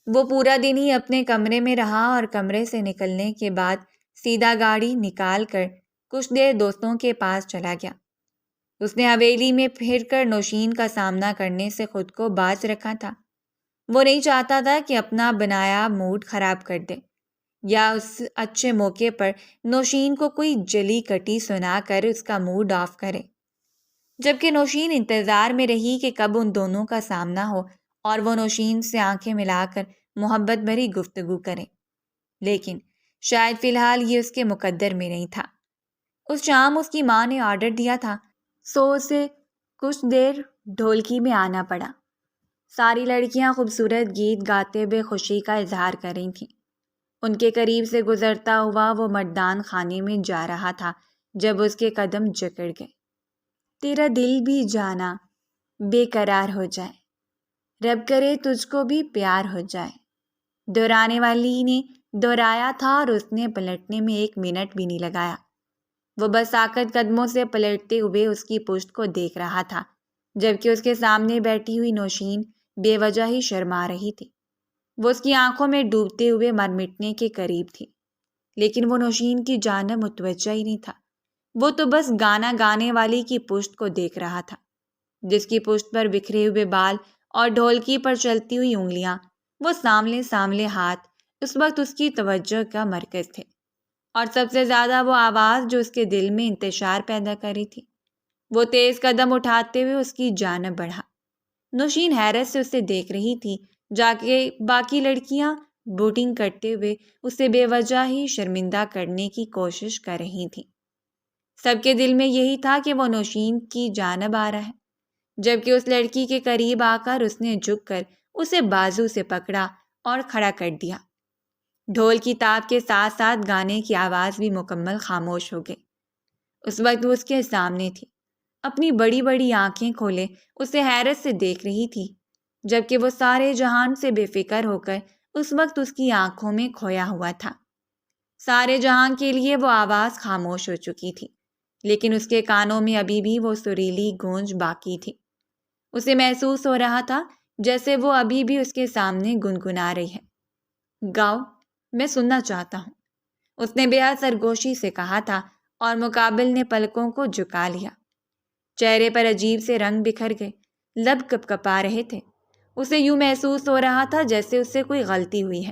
وہ پورا دن ہی اپنے کمرے میں رہا اور کمرے سے نکلنے کے بعد سیدھا گاڑی نکال کر کچھ دیر دوستوں کے پاس چلا گیا۔ اس نے حویلی میں پھر کر نوشین کا سامنا کرنے سے خود کو باز رکھا تھا۔ وہ نہیں چاہتا تھا کہ اپنا بنایا موڈ خراب کر دے، یا اس اچھے موقع پر نوشین کو کوئی جلی کٹی سنا کر اس کا موڈ آف کرے، جبکہ نوشین انتظار میں رہی کہ کب ان دونوں کا سامنا ہو اور وہ نوشین سے آنکھیں ملا کر محبت بھری گفتگو کرے، لیکن شاید فی الحال یہ اس کے مقدر میں نہیں تھا۔ اس شام اس کی ماں نے آرڈر دیا تھا، سو اسے کچھ دیر ڈھولکی میں آنا پڑا۔ ساری لڑکیاں خوبصورت گیت گاتے ہوئے خوشی کا اظہار کر رہی تھیں۔ ان کے قریب سے گزرتا ہوا وہ مردان خانے میں جا رہا تھا جب اس کے قدم جکڑ گئے۔ تیرا دل بھی جانا بے قرار ہو جائے، رب کرے تجھ کو بھی پیار ہو جائے، دہرانے والی نے دہرایا تھا اور اس نے پلٹنے میں 1 منٹ بھی نہیں لگایا۔ وہ بس ساکت قدموں سے پلٹتے ہوئے اس کی پشت کو دیکھ رہا تھا، جبکہ اس کے سامنے بیٹھی ہوئی نوشین بے وجہ ہی شرما رہی تھی۔ وہ اس کی آنکھوں میں ڈوبتے ہوئے مر مٹنے کے قریب تھی، لیکن وہ نوشین کی جانب متوجہ ہی نہیں تھا۔ وہ تو بس گانا گانے والی کی پشت کو دیکھ رہا تھا، جس کی پشت پر بکھرے ہوئے بال اور ڈھولکی پر چلتی ہوئی انگلیاں، وہ سامنے سامنے ہاتھ اس وقت اس کی توجہ کا مرکز تھے، اور سب سے زیادہ وہ آواز جو اس کے دل میں انتشار پیدا کری تھی۔ وہ تیز قدم اٹھاتے ہوئے اس کی جانب بڑھا۔ نوشین حیرت سے اسے دیکھ رہی تھی، جا کے باقی لڑکیاں بوٹنگ کرتے ہوئے اسے بے وجہ ہی شرمندہ کرنے کی کوشش کر رہی تھیں۔ سب کے دل میں یہی تھا کہ وہ نوشین کی جانب آ رہا ہے، جبکہ اس لڑکی کے قریب آ کر اس نے جھک کر اسے بازو سے پکڑا اور کھڑا کر دیا۔ ڈھول کی تاپ کے ساتھ ساتھ گانے کی آواز بھی مکمل خاموش ہو گئی۔ اس وقت وہ اس کے سامنے تھی، اپنی بڑی بڑی آنکھیں کھولے اسے حیرت سے دیکھ رہی تھی، جبکہ وہ سارے جہان سے بے فکر ہو کر اس وقت اس کی آنکھوں میں کھویا ہوا تھا۔ سارے جہان کے لیے وہ آواز خاموش ہو چکی تھی، لیکن اس کے کانوں میں ابھی بھی وہ سریلی گونج باقی تھی۔ اسے محسوس ہو رہا تھا جیسے وہ ابھی بھی اس کے سامنے گنگنا رہی ہے۔ گاؤ، میں سننا چاہتا ہوں، اس نے بے حد سرگوشی سے کہا تھا، اور مقابل نے پلکوں کو جھکا لیا۔ چہرے پر عجیب سے رنگ بکھر گئے، لب کپ کپا رہے تھے۔ اسے یوں محسوس ہو رہا تھا جیسے اس سے کوئی غلطی ہوئی ہے۔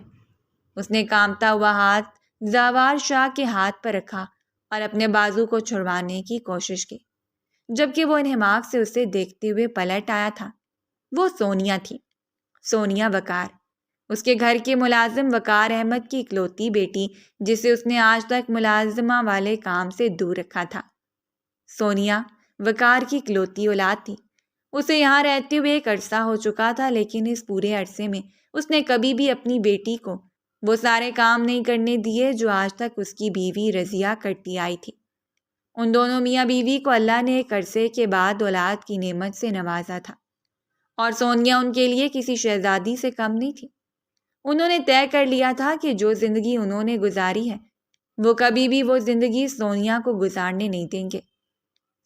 اس نے کانپتا ہوا ہاتھ زوار شاہ کے ہاتھ پر رکھا اور اپنے بازو کو چھڑوانے کی کوشش کی، جبکہ وہ انہماک سے اسے دیکھتے ہوئے پلٹ آیا تھا۔ وہ سونیا تھی، سونیا وقار، اس کے گھر کے ملازم وقار احمد کی اکلوتی بیٹی، جسے اس نے آج تک ملازمہ والے کام سے دور رکھا تھا۔ سونیا وقار کی اکلوتی اولاد تھی۔ اسے یہاں رہتے ہوئے ایک عرصہ ہو چکا تھا، لیکن اس پورے عرصے میں اس نے کبھی بھی اپنی بیٹی کو وہ سارے کام نہیں کرنے دیے جو آج تک اس کی بیوی رضیہ کرتی آئی تھی۔ ان دونوں میاں بیوی کو اللہ نے ایک عرصے کے بعد اولاد کی نعمت سے نوازا تھا، اور سونیا ان کے لیے کسی شہزادی سے کم نہیں تھی۔ انہوں نے طے کر لیا تھا کہ جو زندگی انہوں نے گزاری ہے، وہ کبھی بھی وہ زندگی سونیا کو گزارنے نہیں دیں گے۔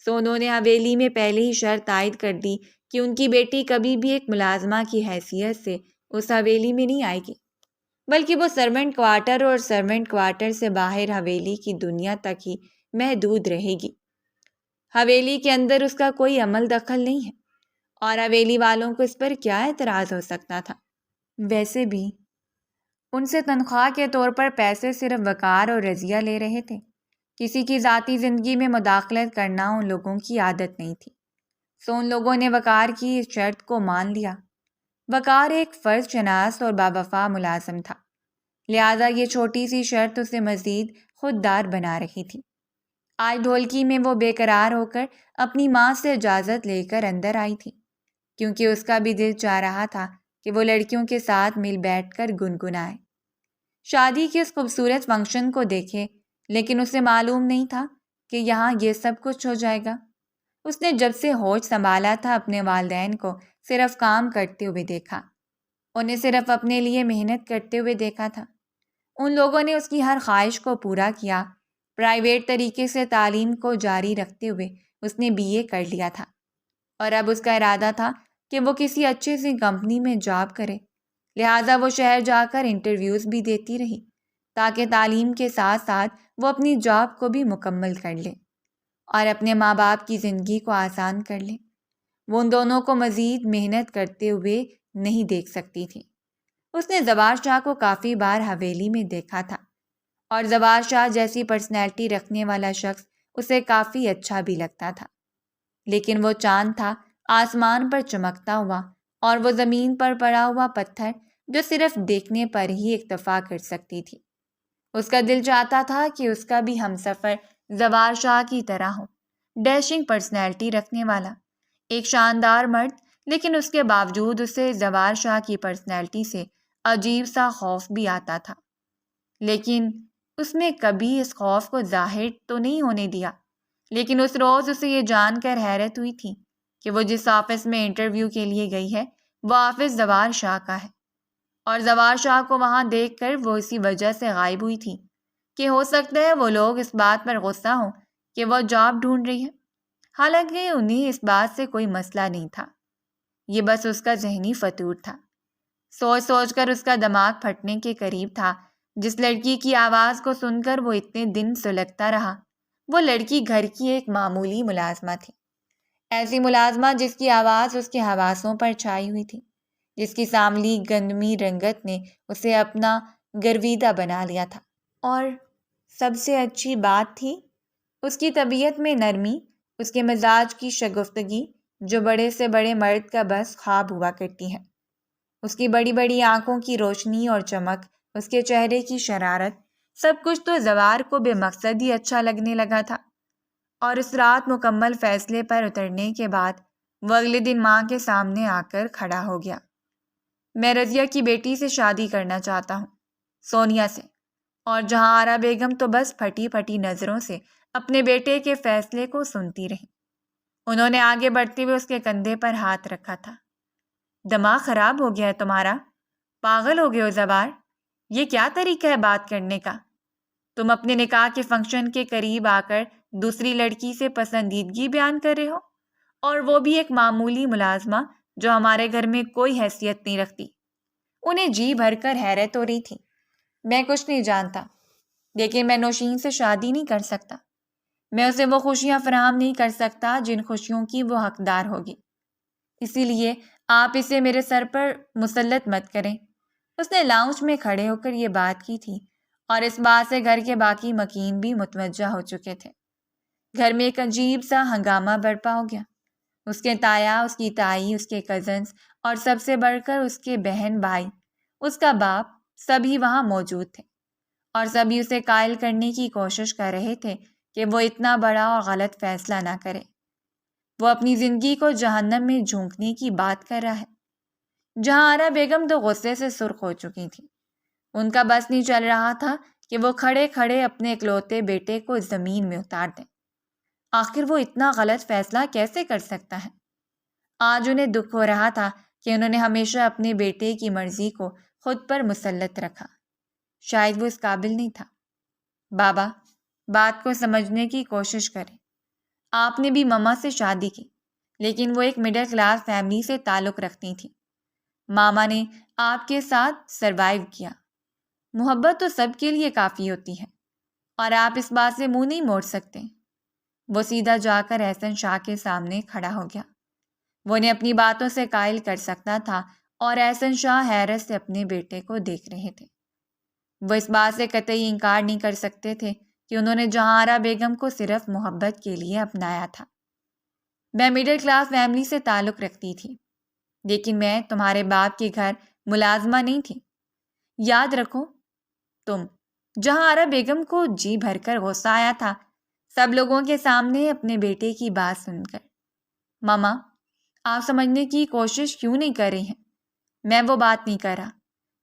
انہوں نے حویلی میں پہلے ہی شرط عائد کر دی کہ ان کی بیٹی کبھی بھی ایک ملازمہ کی حیثیت سے اس حویلی میں نہیں آئے گی، بلکہ وہ سرونٹ کوارٹر اور سرونٹ کوارٹر سے باہر حویلی کی دنیا تک ہی محدود رہے گی۔ حویلی کے اندر اس کا کوئی عمل دخل نہیں ہے، اور حویلی والوں کو اس پر کیا اعتراض ہو سکتا تھا؟ ویسے بھی ان سے تنخواہ کے طور پر پیسے صرف وقار اور رضیہ لے رہے تھے۔ کسی کی ذاتی زندگی میں مداخلت کرنا ان لوگوں کی عادت نہیں تھی، ان لوگوں نے وقار کی اس شرط کو مان لیا۔ وقار ایک فرض شناس اور باوفا ملازم تھا، لہذا یہ چھوٹی سی شرط اسے مزید خوددار بنا رہی تھی۔ آج ڈھولکی میں وہ بے قرار ہو کر اپنی ماں سے اجازت لے کر اندر آئی تھی، کیونکہ اس کا بھی دل چاہ رہا تھا کہ وہ لڑکیوں کے ساتھ مل بیٹھ کر گنگنائے، شادی کے اس خوبصورت فنکشن کو دیکھے، لیکن اسے معلوم نہیں تھا کہ یہاں یہ سب کچھ ہو جائے گا۔ اس نے جب سے ہوش سنبھالا تھا اپنے والدین کو صرف کام کرتے ہوئے دیکھا، انہیں صرف اپنے لیے محنت کرتے ہوئے دیکھا تھا۔ ان لوگوں نے اس کی ہر خواہش کو پورا کیا۔ پرائیویٹ طریقے سے تعلیم کو جاری رکھتے ہوئے اس نے BA کر لیا تھا، اور اب اس کا ارادہ تھا کہ وہ کسی اچھی سی کمپنی میں جاب کرے، لہٰذا وہ شہر جا کر انٹرویوز بھی دیتی رہی تاکہ تعلیم کے ساتھ ساتھ وہ اپنی جاب کو بھی مکمل کر لے اور اپنے ماں باپ کی زندگی کو آسان کر لے۔ وہ ان دونوں کو مزید محنت کرتے ہوئے نہیں دیکھ سکتی تھی۔ اس نے زوار شاہ کو کافی بار حویلی میں دیکھا تھا، اور زوار شاہ جیسی پرسنالٹی رکھنے والا شخص اسے کافی اچھا بھی لگتا تھا، لیکن وہ چاند تھا آسمان پر چمکتا ہوا، اور وہ زمین پر پڑا ہوا پتھر جو صرف دیکھنے پر ہی اکتفا کر سکتی تھی۔ اس کا دل چاہتا تھا کہ اس کا بھی ہمسفر زوار شاہ کی طرح ہو، ڈیشنگ پرسنالٹی رکھنے والا، ایک شاندار مرد، لیکن اس کے باوجود اسے زوار شاہ کی پرسنالٹی سے عجیب سا خوف بھی آتا تھا، لیکن اس نے کبھی اس خوف کو ظاہر تو نہیں ہونے دیا۔ لیکن اس روز اسے یہ جان کر حیرت ہوئی تھی کہ وہ جس آفس میں انٹرویو کے لیے گئی ہے وہ آفس زوار شاہ کا ہے، اور زوار شاہ کو وہاں دیکھ کر وہ اسی وجہ سے غائب ہوئی تھی کہ ہو سکتا ہے وہ لوگ اس بات پر غصہ ہوں کہ وہ جاب ڈھونڈ رہی ہے، حالانکہ انہیں اس بات سے کوئی مسئلہ نہیں تھا، یہ بس اس کا ذہنی فطور تھا۔ سوچ سوچ کر اس کا دماغ پھٹنے کے قریب تھا۔ جس لڑکی کی آواز کو سن کر وہ اتنے دن سلگتا رہا، وہ لڑکی گھر کی ایک معمولی ملازمہ تھی۔ ایسی ملازمہ جس کی آواز اس کے حواسوں پر چھائی ہوئی تھی، جس کی سانولی گندمی رنگت نے اسے اپنا گرویدہ بنا لیا تھا۔ اور سب سے اچھی بات تھی اس کی طبیعت میں نرمی، اس کے مزاج کی شگفتگی جو بڑے سے بڑے مرد کا بس خواب ہوا کرتی ہے۔ اس کی بڑی بڑی آنکھوں کی روشنی اور چمک، اس کے چہرے کی شرارت، سب کچھ تو زوار کو بے مقصد ہی اچھا لگنے لگا تھا۔ اور اس رات مکمل فیصلے پر اترنے کے بعد وہ اگلے دن ماں کے سامنے آ کر کھڑا ہو گیا۔ میں رضیہ کی بیٹی سے شادی کرنا چاہتا ہوں، سونیا سے۔ اور جہاں آرا بیگم تو بس پھٹی پھٹی نظروں سے اپنے بیٹے کے فیصلے کو سنتی رہی۔ انہوں نے آگے بڑھتے ہوئے اس کے کندھے پر ہاتھ رکھا تھا۔ دماغ خراب ہو گیا ہے تمہارا؟ پاگل ہو گئے ہو زوار؟ یہ کیا طریقہ ہے بات کرنے کا؟ تم اپنے نکاح کے فنکشن کے قریب آ کر دوسری لڑکی سے پسندیدگی بیان کر رہے ہو، اور وہ بھی ایک معمولی ملازمہ جو ہمارے گھر میں کوئی حیثیت نہیں رکھتی۔ انہیں جی بھر کر حیرت ہو رہی تھی۔ میں کچھ نہیں جانتا، لیکن میں نوشین سے شادی نہیں کر سکتا۔ میں اسے وہ خوشیاں فراہم نہیں کر سکتا جن خوشیوں کی وہ حقدار ہوگی۔ اسی لیے آپ اسے میرے سر پر مسلط مت کریں۔ اس نے لاؤنج میں کھڑے ہو کر یہ بات کی تھی، اور اس بات سے گھر کے باقی مکین بھی متوجہ ہو چکے تھے۔ گھر میں ایک عجیب سا ہنگامہ برپا ہو گیا۔ اس کے تایا، اس کی تائی، اس کے کزنز، اور سب سے بڑھ کر اس کے بہن بھائی، اس کا باپ، سبھی وہاں موجود تھے، اور سبھی اسے قائل کرنے کی کوشش کر رہے تھے کہ وہ اتنا بڑا اور غلط فیصلہ نہ کرے۔ وہ اپنی زندگی کو جہنم میں جھونکنے کی بات کر رہا ہے۔ جہاں آرا بیگم تو غصے سے سرخ ہو چکی تھی۔ ان کا بس نہیں چل رہا تھا کہ وہ کھڑے کھڑے اپنے اکلوتے بیٹے کو زمین میں اتار دیں۔ آخر وہ اتنا غلط فیصلہ کیسے کر سکتا ہے؟ آج انہیں دکھ ہو رہا تھا کہ انہوں نے ہمیشہ اپنے بیٹے کی مرضی کو خود پر مسلط رکھا۔ شاید وہ اس قابل نہیں تھا۔ بابا، بات کو سمجھنے کی کوشش کریں۔ آپ نے بھی مما سے شادی کی، لیکن وہ ایک مڈل کلاس فیملی سے تعلق رکھتی تھی۔ ماما نے آپ کے ساتھ سروائیو کیا۔ محبت تو سب کے لیے کافی ہوتی ہے، اور آپ اس بات سے منہ نہیں موڑ سکتے۔ وہ سیدھا جا کر احسن شاہ کے سامنے کھڑا ہو گیا۔ وہ انہیں اپنی باتوں سے قائل کر سکتا تھا، اور احسن شاہ حیرت سے اپنے بیٹے کو دیکھ رہے تھے۔ وہ اس بات سے قطعی انکار نہیں کر سکتے تھے کہ انہوں نے جہاں آرا بیگم کو صرف محبت کے لیے اپنایا تھا۔ میں مڈل کلاس فیملی سے تعلق رکھتی تھی، لیکن میں تمہارے باپ کے گھر ملازمہ نہیں تھی۔ یاد رکھو، تم جہاں آرا بیگم کو جی بھر کر غصہ آیا تھا سب لوگوں کے سامنے اپنے بیٹے کی بات سن کر۔ ماما، آپ سمجھنے کی کوشش کیوں نہیں کر رہی ہیں؟ میں وہ بات نہیں کر رہا۔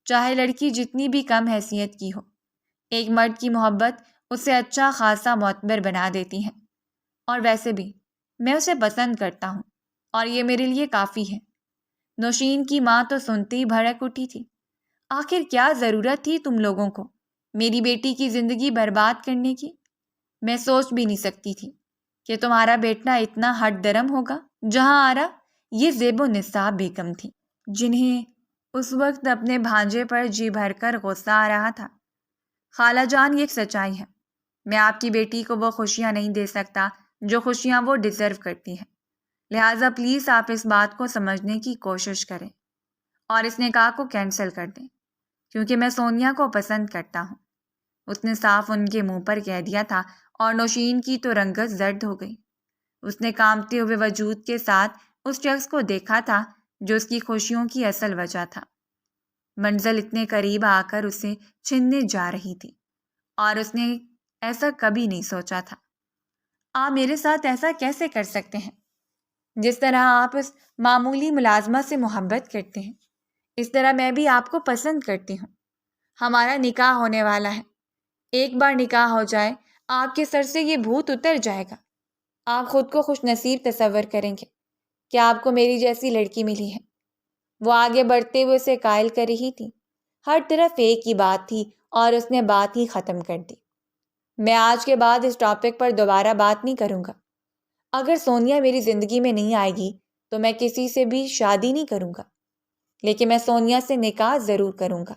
چاہے لڑکی جتنی بھی کم حیثیت کی ہو، ایک مرد کی محبت اسے اچھا خاصا معتبر بنا دیتی ہے، اور ویسے بھی میں اسے پسند کرتا ہوں، اور یہ میرے لیے کافی ہے۔ نوشین کی ماں تو سنتے ہی بھڑک اٹھی تھی۔ آخر کیا ضرورت تھی تم لوگوں کو میری بیٹی کی زندگی برباد کرنے کی؟ میں سوچ بھی نہیں سکتی تھی کہ تمہارا بیٹا اتنا ہٹ درم ہوگا۔ جہاں آرا یہ زیب و نصاب بیگم تھی، جنہیں اس وقت اپنے بھانجے پر جی بھر کر غصہ آ رہا تھا۔ خالہ جان، یہ ایک سچائی ہے، میں آپ کی بیٹی کو وہ خوشیاں نہیں دے سکتا جو خوشیاں وہ ڈیزرو کرتی ہے، لہٰذا پلیز آپ اس بات کو سمجھنے کی کوشش کریں اور اس نکاح کو کینسل کر دیں، کیونکہ میں سونیا کو پسند کرتا ہوں۔ اس نے صاف ان کے منہ پر کہہ دیا تھا، اور نوشین کی تو رنگت زرد ہو گئی۔ اس نے کانپتے ہوئے وجود کے ساتھ اس شخص کو دیکھا تھا جو اس کی خوشیوں کی اصل وجہ تھا۔ منزل اتنے قریب آ کر اسے چھننے جا رہی تھی، اور اس نے ایسا کبھی نہیں سوچا تھا۔ آپ میرے ساتھ ایسا کیسے کر سکتے ہیں؟ جس طرح آپ اس معمولی ملازمہ سے محبت کرتے ہیں، اس طرح میں بھی آپ کو پسند کرتی ہوں۔ ہمارا نکاح ہونے والا ہے۔ ایک بار نکاح ہو جائے، آپ کے سر سے یہ بھوت اتر جائے گا۔ آپ خود کو خوش نصیب تصور کریں گے کہ آپ کو میری جیسی لڑکی ملی ہے۔ وہ آگے بڑھتے ہوئے اسے قائل کر رہی تھی۔ ہر طرف ایک ہی بات تھی، اور اس نے بات ہی ختم کر دی۔ میں آج کے بعد اس ٹاپک پر دوبارہ بات نہیں کروں گا۔ اگر سونیا میری زندگی میں نہیں آئے گی تو میں کسی سے بھی شادی نہیں کروں گا۔ لیکن میں سونیا سے نکاح ضرور کروں گا۔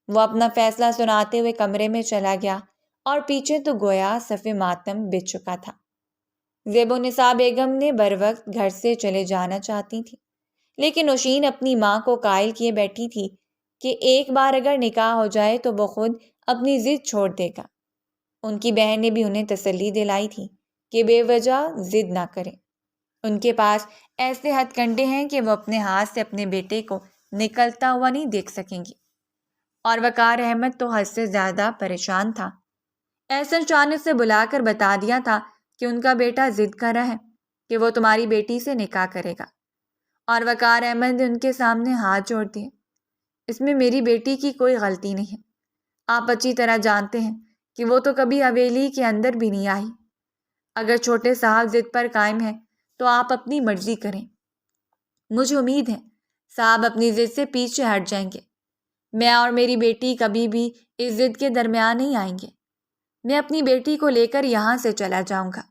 وہ اپنا فیصلہ سناتے ہوئے کمرے میں چلا گیا اور پیچھے تو گویا صف ماتم بچھ چکا تھا۔ زیب النساء بیگم نے بروقت گھر سے چلے جانا چاہتی تھی، لیکن نوشین اپنی ماں کو قائل کیے بیٹھی تھی کہ ایک بار اگر نکاح ہو جائے تو وہ خود اپنی ضد چھوڑ دے گا۔ ان کی بہن نے بھی انہیں تسلی دلائی تھی کہ بے وجہ ضد نہ کریں، ان کے پاس ایسے ہتھ کنڈے ہیں کہ وہ اپنے ہاتھ سے اپنے بیٹے کو نکلتا ہوا نہیں دیکھ سکیں گی۔ اور وقار احمد تو حد سے زیادہ پریشان تھا۔ احسن شاہ نے اسے بلا کر بتا دیا تھا کہ ان کا بیٹا ضد کر رہا ہے کہ وہ تمہاری بیٹی سے نکاح کرے گا، اور وقار احمد نے ان کے سامنے ہاتھ جوڑ دیے۔ اس میں میری بیٹی کی کوئی غلطی نہیں ہے، آپ اچھی طرح جانتے ہیں کہ وہ تو کبھی حویلی کے اندر بھی نہیں آئی۔ اگر چھوٹے صاحب ضد پر قائم ہیں تو آپ اپنی مرضی کریں، مجھے امید ہے صاحب اپنی ضد سے پیچھے ہٹ جائیں گے۔ میں اور میری بیٹی کبھی بھی اس ضد کے درمیان نہیں آئیں گے، میں اپنی بیٹی کو لے کر یہاں سے چلا جاؤں گا۔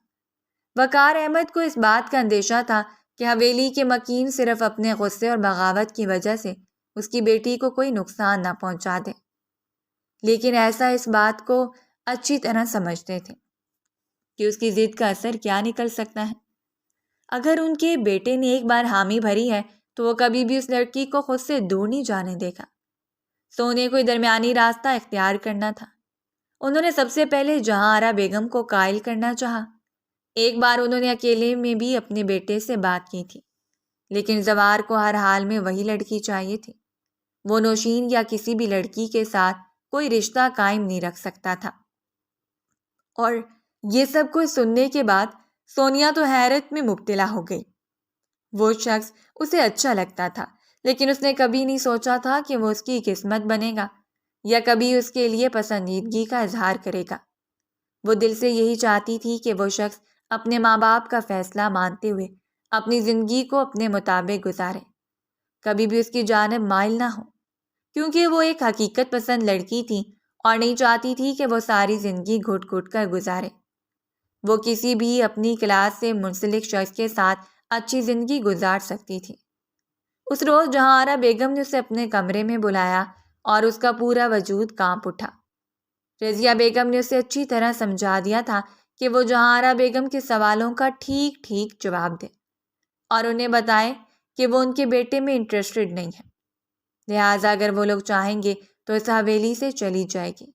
وقار احمد کو اس بات کا اندیشہ تھا کہ حویلی کے مکین صرف اپنے غصے اور بغاوت کی وجہ سے اس کی بیٹی کو کوئی نقصان نہ پہنچا دے، لیکن ایسا اس بات کو اچھی طرح سمجھتے تھے کہ اس کی ضد کا اثر کیا نکل سکتا ہے۔ اگر ان کے بیٹے نے ایک بار حامی بھری ہے تو وہ کبھی بھی اس لڑکی کو خود سے دور نہیں جانے دے گا۔ سونے کوئی درمیانی راستہ اختیار کرنا تھا۔ انہوں نے سب سے پہلے جہاں آرا بیگم کو قائل کرنا چاہا۔ ایک بار انہوں نے اکیلے میں بھی اپنے بیٹے سے بات کی تھی، لیکن زوار کو ہر حال میں وہی لڑکی چاہیے تھی۔ وہ نوشین یا کسی بھی لڑکی کے ساتھ کوئی رشتہ قائم نہیں رکھ سکتا تھا۔ اور یہ سب کچھ سننے کے بعد سونیا تو حیرت میں مبتلا ہو گئی۔ وہ شخص اسے اچھا لگتا تھا، لیکن اس نے کبھی نہیں سوچا تھا کہ وہ اس کی قسمت بنے گا یا کبھی اس کے لیے پسندیدگی کا اظہار کرے گا۔ وہ دل سے یہی چاہتی تھی کہ وہ شخص اپنے ماں باپ کا فیصلہ مانتے ہوئے اپنی زندگی کو اپنے مطابق گزارے، کبھی بھی اس کی جانب مائل نہ ہو، کیونکہ وہ ایک حقیقت پسند لڑکی تھی اور نہیں چاہتی تھی کہ وہ ساری زندگی گھٹ گھٹ کر گزارے۔ وہ کسی بھی اپنی کلاس سے منسلک شخص کے ساتھ اچھی زندگی گزار سکتی تھی۔ اس روز جہاں آرا بیگم نے اسے اپنے کمرے میں بلایا اور اس کا پورا وجود کانپ اٹھا۔ رضیہ بیگم نے اسے اچھی طرح سمجھا دیا تھا کہ وہ جہاں آرا بیگم کے سوالوں کا ٹھیک ٹھیک جواب دے اور انہیں بتائے کہ وہ ان کے بیٹے میں انٹرسٹڈ نہیں ہے، لہٰذا اگر وہ لوگ چاہیں گے تو اس حویلی سے چلی جائے گی۔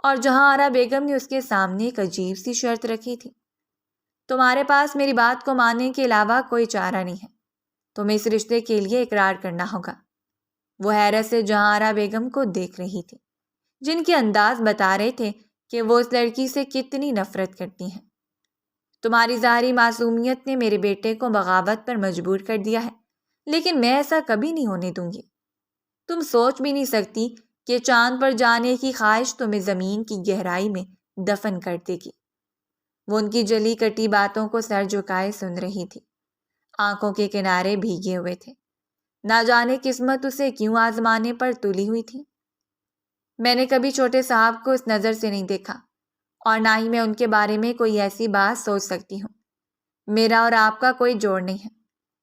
اور جہاں آرا بیگم نے اس کے سامنے ایک عجیب سی شرط رکھی تھی، تمہارے پاس میری بات کو ماننے کے علاوہ کوئی چارہ نہیں ہے، تمہیں اس رشتے کے لیے اقرار کرنا ہوگا۔ وہ حیرت سے جہاں آرا بیگم کو دیکھ رہی تھی، جن کے انداز بتا رہے تھے کہ وہ اس لڑکی سے کتنی نفرت کرتی ہیں۔ تمہاری ظاہری معصومیت نے میرے بیٹے کو بغاوت پر مجبور کر دیا ہے، لیکن میں ایسا کبھی نہیں ہونے دوں گی۔ تم سوچ بھی نہیں سکتی کہ چاند پر جانے کی خواہش تمہیں زمین کی گہرائی میں دفن کر دے گی۔ وہ ان کی جلی کٹی باتوں کو سر جھکائے سن رہی تھی، آنکھوں کے کنارے بھیگے ہوئے تھے۔ نہ جانے قسمت اسے کیوں آزمانے پر تلی ہوئی تھی۔ میں نے کبھی چھوٹے صاحب کو اس نظر سے نہیں دیکھا، اور نہ ہی میں ان کے بارے میں کوئی ایسی بات سوچ سکتی ہوں۔ میرا اور آپ کا کوئی جوڑ نہیں ہے،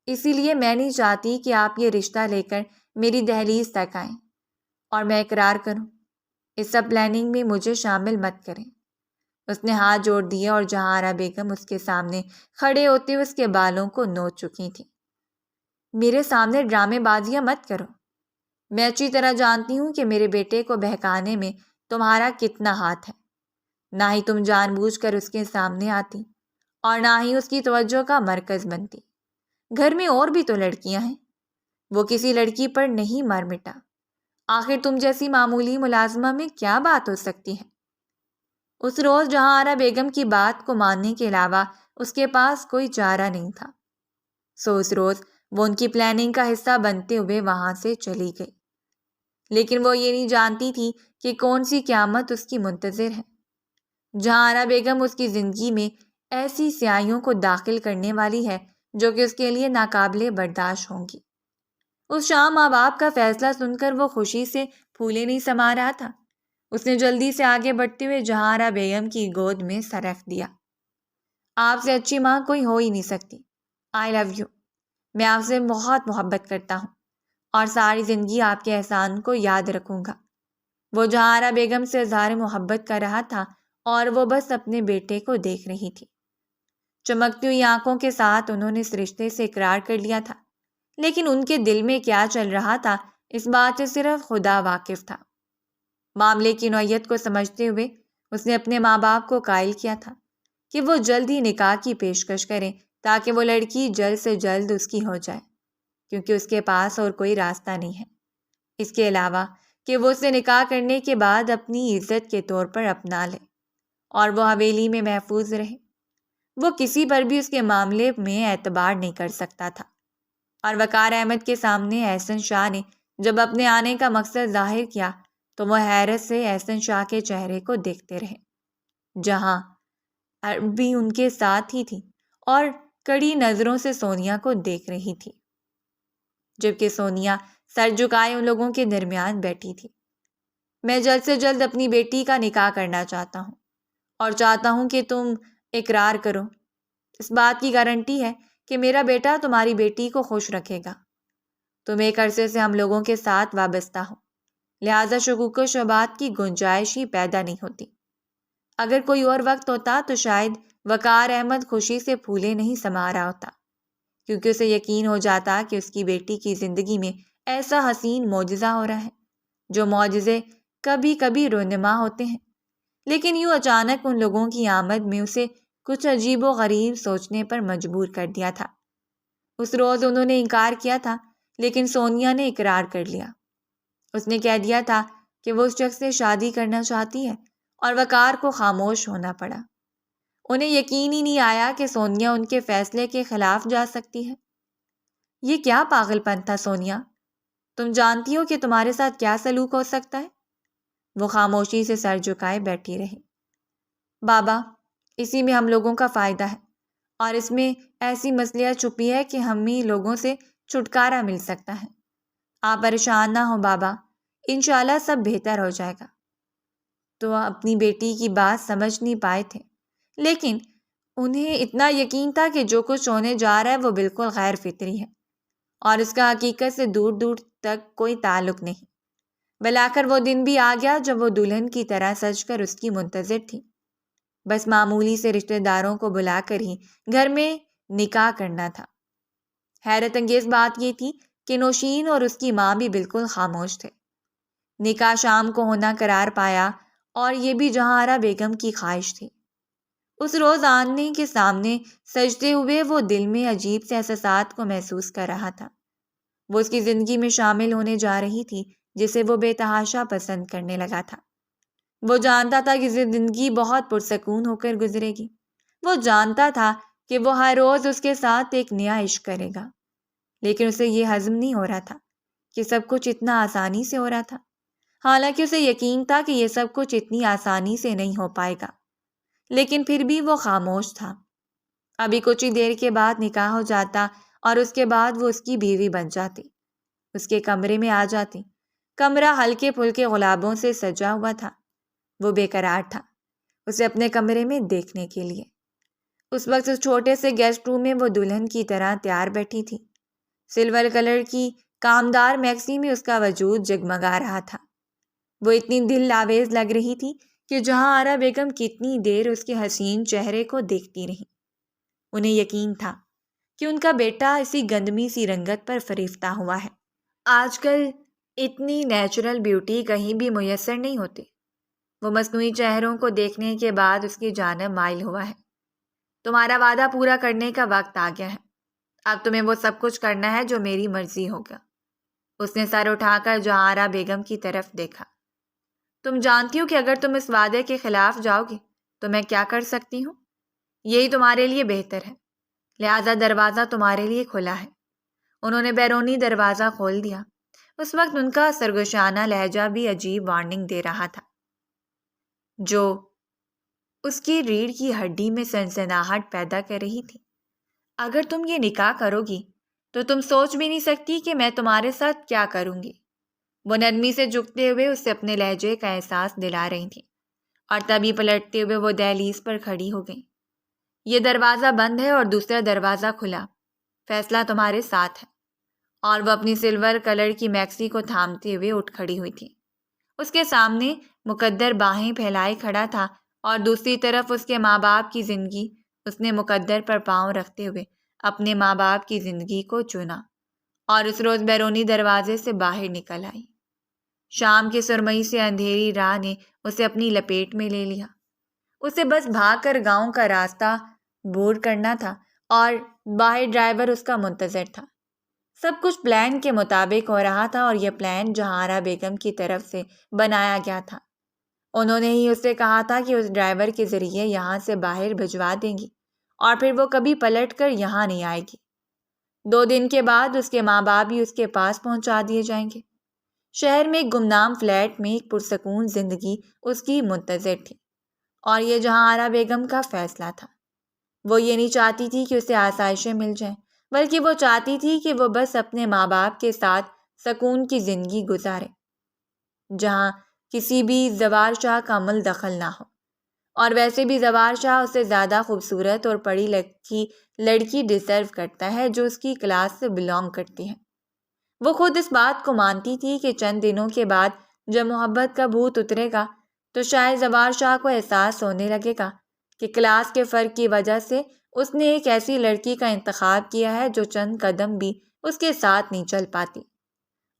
اسی لیے میں نہیں چاہتی کہ آپ یہ رشتہ لے کر میری دہلیز تک آئیں اور میں اقرار کروں۔ اس سب پلاننگ میں مجھے شامل مت کریں۔ اس نے ہاتھ جوڑ دیے اور جہاں آرا بیگم اس کے سامنے کھڑے ہوتے ہوئے اس کے بالوں کو نوچ چکی تھی۔ میرے سامنے ڈرامے بازیاں مت کرو۔ میں اچھی طرح جانتی ہوں کہ میرے بیٹے کو بہکانے میں تمہارا کتنا ہاتھ ہے۔ نہ ہی تم جان بوجھ کر اس کے سامنے آتی اور نہ ہی اس کی توجہ کا مرکز بنتی۔ گھر میں اور بھی تو لڑکیاں ہیں، وہ کسی لڑکی پر نہیں مر مٹا۔ آخر تم جیسی معمولی ملازمہ میں کیا بات ہو سکتی ہے؟ اس روز جہاں آرا بیگم کی بات کو ماننے کے علاوہ اس کے پاس کوئی چارہ نہیں تھا، سو اس روز وہ ان کی پلاننگ کا حصہ بنتے ہوئے وہاں سے چلی گئی۔ لیکن وہ یہ نہیں جانتی تھی کہ کون سی قیامت اس کی منتظر ہے۔ جہاں آرا بیگم اس کی زندگی میں ایسی سیاہیوں کو داخل کرنے والی ہے جو کہ اس کے لیے ناقابل برداشت ہوں گی۔ اس شام ماں باپ کا فیصلہ سن کر وہ خوشی سے پھولے نہیں سما رہا تھا۔ اس نے جلدی سے آگے بڑھتے ہوئے جہاں آرا بیگم کی گود میں سر رکھ دیا۔ آپ سے اچھی ماں کوئی ہو ہی نہیں سکتی۔ آئی لو یو۔ میں آپ سے بہت محبت کرتا ہوں۔ اور ساری زندگی آپ کے احسان کو یاد رکھوں گا۔ وہ جہارا بیگم سے اظہار محبت کر رہا تھا اور وہ بس اپنے بیٹے کو دیکھ رہی تھی۔ چمکتی ہوئی آنکھوں کے ساتھ انہوں نے اس رشتے سے اقرار کر لیا تھا، لیکن ان کے دل میں کیا چل رہا تھا اس بات سے صرف خدا واقف تھا۔ معاملے کی نوعیت کو سمجھتے ہوئے اس نے اپنے ماں باپ کو قائل کیا تھا کہ وہ جلد ہی نکاح کی پیشکش کریں تاکہ وہ لڑکی جلد سے جلد اس کی ہو جائے، کیونکہ اس کے پاس اور کوئی راستہ نہیں ہے اس کے علاوہ کہ وہ اسے نکاح کرنے کے بعد اپنی عزت کے طور پر اپنا لے اور وہ حویلی میں محفوظ رہے۔ وہ کسی پر بھی اس کے معاملے میں اعتبار نہیں کر سکتا تھا، اور وقار احمد کے سامنے احسن شاہ نے جب اپنے آنے کا مقصد ظاہر کیا تو وہ حیرت سے احسن شاہ کے چہرے کو دیکھتے رہے، جہاں عربی ان کے ساتھ ہی تھی اور کڑی نظروں سے سونیا کو دیکھ رہی تھی، جبکہ سونیا سر جھکائے ان لوگوں کے درمیان بیٹھی تھی۔ میں جلد سے جلد اپنی بیٹی کا نکاح کرنا چاہتا ہوں اور چاہتا ہوں کہ تم اقرار کرو۔ اس بات کی گارنٹی ہے کہ میرا بیٹا تمہاری بیٹی کو خوش رکھے گا۔ تم ایک عرصے سے ہم لوگوں کے ساتھ وابستہ ہو، لہٰذا شکوک و شبہات کی گنجائش ہی پیدا نہیں ہوتی۔ اگر کوئی اور وقت ہوتا تو شاید وقار احمد خوشی سے پھولے نہیں سما رہا ہوتا، کیونکہ اسے یقین ہو جاتا کہ اس کی بیٹی کی زندگی میں ایسا حسین معجزہ ہو رہا ہے۔ جو معجزے کبھی کبھی رونما ہوتے ہیں، لیکن یوں اچانک ان لوگوں کی آمد میں اسے کچھ عجیب و غریب سوچنے پر مجبور کر دیا تھا۔ اس روز انہوں نے انکار کیا تھا، لیکن سونیا نے اقرار کر لیا۔ اس نے کہہ دیا تھا کہ وہ اس شخص سے شادی کرنا چاہتی ہے، اور وقار کو خاموش ہونا پڑا۔ انہیں یقین ہی نہیں آیا کہ سونیا ان کے فیصلے کے خلاف جا سکتی ہے۔ یہ کیا پاگل پن تھا سونیا؟ تم جانتی ہو کہ تمہارے ساتھ کیا سلوک ہو سکتا ہے؟ وہ خاموشی سے سر جھکائے بیٹھی رہی۔ بابا، اسی میں ہم لوگوں کا فائدہ ہے، اور اس میں ایسی مصلحت چھپی ہے کہ ہمیں لوگوں سے چھٹکارا مل سکتا ہے۔ آپ پریشان نہ ہو بابا، انشاءاللہ سب بہتر ہو جائے گا۔ تو اپنی بیٹی کی بات سمجھ نہیں پائے تھے، لیکن انہیں اتنا یقین تھا کہ جو کچھ ہونے جا رہا ہے وہ بالکل غیر فطری ہے اور اس کا حقیقت سے دور دور تک کوئی تعلق نہیں۔ بالآخر وہ دن بھی آ گیا جب وہ دلہن کی طرح سج کر اس کی منتظر تھی۔ بس معمولی سے رشتہ داروں کو بلا کر ہی گھر میں نکاح کرنا تھا۔ حیرت انگیز بات یہ تھی کہ نوشین اور اس کی ماں بھی بالکل خاموش تھے۔ نکاح شام کو ہونا قرار پایا، اور یہ بھی جہارا بیگم کی خواہش تھی۔ اس روز آنے کے سامنے سجتے ہوئے وہ دل میں عجیب سے احساسات کو محسوس کر رہا تھا۔ وہ اس کی زندگی میں شامل ہونے جا رہی تھی جسے وہ بے تحاشا پسند کرنے لگا تھا۔ وہ جانتا تھا کہ زندگی بہت پرسکون ہو کر گزرے گی۔ وہ جانتا تھا کہ وہ ہر روز اس کے ساتھ ایک نیا عشق کرے گا، لیکن اسے یہ ہضم نہیں ہو رہا تھا کہ سب کچھ اتنا آسانی سے ہو رہا تھا۔ حالانکہ اسے یقین تھا کہ یہ سب کچھ اتنی آسانی سے نہیں ہو پائے گا، لیکن پھر بھی وہ خاموش تھا۔ ابھی کچھ ہی دیر کے بعد نکاح ہو جاتا اور اس کے بعد وہ اس کی بیوی بن جاتی، اس کے کمرے میں آ جاتی۔ کمرہ ہلکے پھلکے گلابوں سے سجا ہوا تھا۔ وہ بے قرار تھا اسے اپنے کمرے میں دیکھنے کے لیے۔ اس وقت اس چھوٹے سے گیسٹ روم میں وہ دلہن کی طرح تیار بیٹھی تھی۔ سلور کلر کی کامدار میکسی میں اس کا وجود جگمگا رہا تھا۔ وہ اتنی دل آویز لگ رہی تھی کہ جہارا بیگم کتنی دیر اس کے حسین چہرے کو دیکھتی رہی۔ انہیں یقین تھا کہ ان کا بیٹا اسی گندمی سی رنگت پر فریفتہ ہوا ہے۔ آج کل اتنی نیچرل بیوٹی کہیں بھی میسر نہیں ہوتی۔ وہ مصنوعی چہروں کو دیکھنے کے بعد اس کی جانب مائل ہوا ہے۔ تمہارا وعدہ پورا کرنے کا وقت آ گیا ہے۔ اب تمہیں وہ سب کچھ کرنا ہے جو میری مرضی ہوگا۔ اس نے سر اٹھا کر جہارا بیگم کی طرف دیکھا۔ تم جانتی ہو کہ اگر تم اس وعدے کے خلاف جاؤ گی تو میں کیا کر سکتی ہوں؟ یہی تمہارے لیے بہتر ہے، لہذا دروازہ تمہارے لیے کھلا ہے۔ انہوں نے بیرونی دروازہ کھول دیا۔ اس وقت ان کا سرگوشانہ لہجہ بھی عجیب وارننگ دے رہا تھا، جو اس کی ریڑھ کی ہڈی میں سنسناہٹ پیدا کر رہی تھی۔ اگر تم یہ نکاح کرو گی تو تم سوچ بھی نہیں سکتی کہ میں تمہارے ساتھ کیا کروں گی۔ وہ نرمی سے جھکتے ہوئے اسے اپنے لہجے کا احساس دلا رہی تھی، اور تبھی پلٹتے ہوئے وہ دہلیز پر کھڑی ہو گئی۔ یہ دروازہ بند ہے اور دوسرا دروازہ کھلا، فیصلہ تمہارے ساتھ ہے۔ اور وہ اپنی سلور کلر کی میکسی کو تھامتے ہوئے اٹھ کھڑی ہوئی تھی۔ اس کے سامنے مقدر باہیں پھیلائے کھڑا تھا اور دوسری طرف اس کے ماں باپ کی زندگی۔ اس نے مقدر پر پاؤں رکھتے ہوئے اپنے ماں باپ کی زندگی کو چنا اور اس روز بیرونی دروازے سے باہر نکل آئی۔ شام کے سرمئی سے اندھیری راہ نے اسے اپنی لپیٹ میں لے لیا۔ اسے بس بھاگ کر گاؤں کا راستہ بور کرنا تھا اور باہر ڈرائیور اس کا منتظر تھا۔ سب کچھ پلان کے مطابق ہو رہا تھا اور یہ پلان جہارا بیگم کی طرف سے بنایا گیا تھا۔ انہوں نے ہی اسے کہا تھا کہ اس ڈرائیور کے ذریعے یہاں سے باہر بھجوا دیں گی اور پھر وہ کبھی پلٹ کر یہاں نہیں آئے گی۔ 2 دن کے بعد اس کے ماں باپ بھی اس کے پاس پہنچا دیے جائیں گے۔ شہر میں ایک گمنام فلیٹ میں ایک پرسکون زندگی اس کی منتظر تھی اور یہ جہارا بیگم کا فیصلہ تھا۔ وہ یہ نہیں چاہتی تھی کہ اسے آسائشیں مل جائیں، بلکہ وہ چاہتی تھی کہ وہ بس اپنے ماں باپ کے ساتھ سکون کی زندگی گزارے، جہاں کسی بھی زوار شاہ کا عمل دخل نہ ہو۔ اور ویسے بھی زوار شاہ اسے زیادہ خوبصورت اور پڑھی لکھی لڑکی ڈیزرو کرتا ہے جو اس کی کلاس سے بلانگ کرتی ہے۔ وہ خود اس بات کو مانتی تھی کہ چند دنوں کے بعد جب محبت کا بھوت اترے گا تو شاید زوار شاہ کو احساس ہونے لگے گا کہ کلاس کے فرق کی وجہ سے اس نے ایک ایسی لڑکی کا انتخاب کیا ہے جو چند قدم بھی اس کے ساتھ نہیں چل پاتی،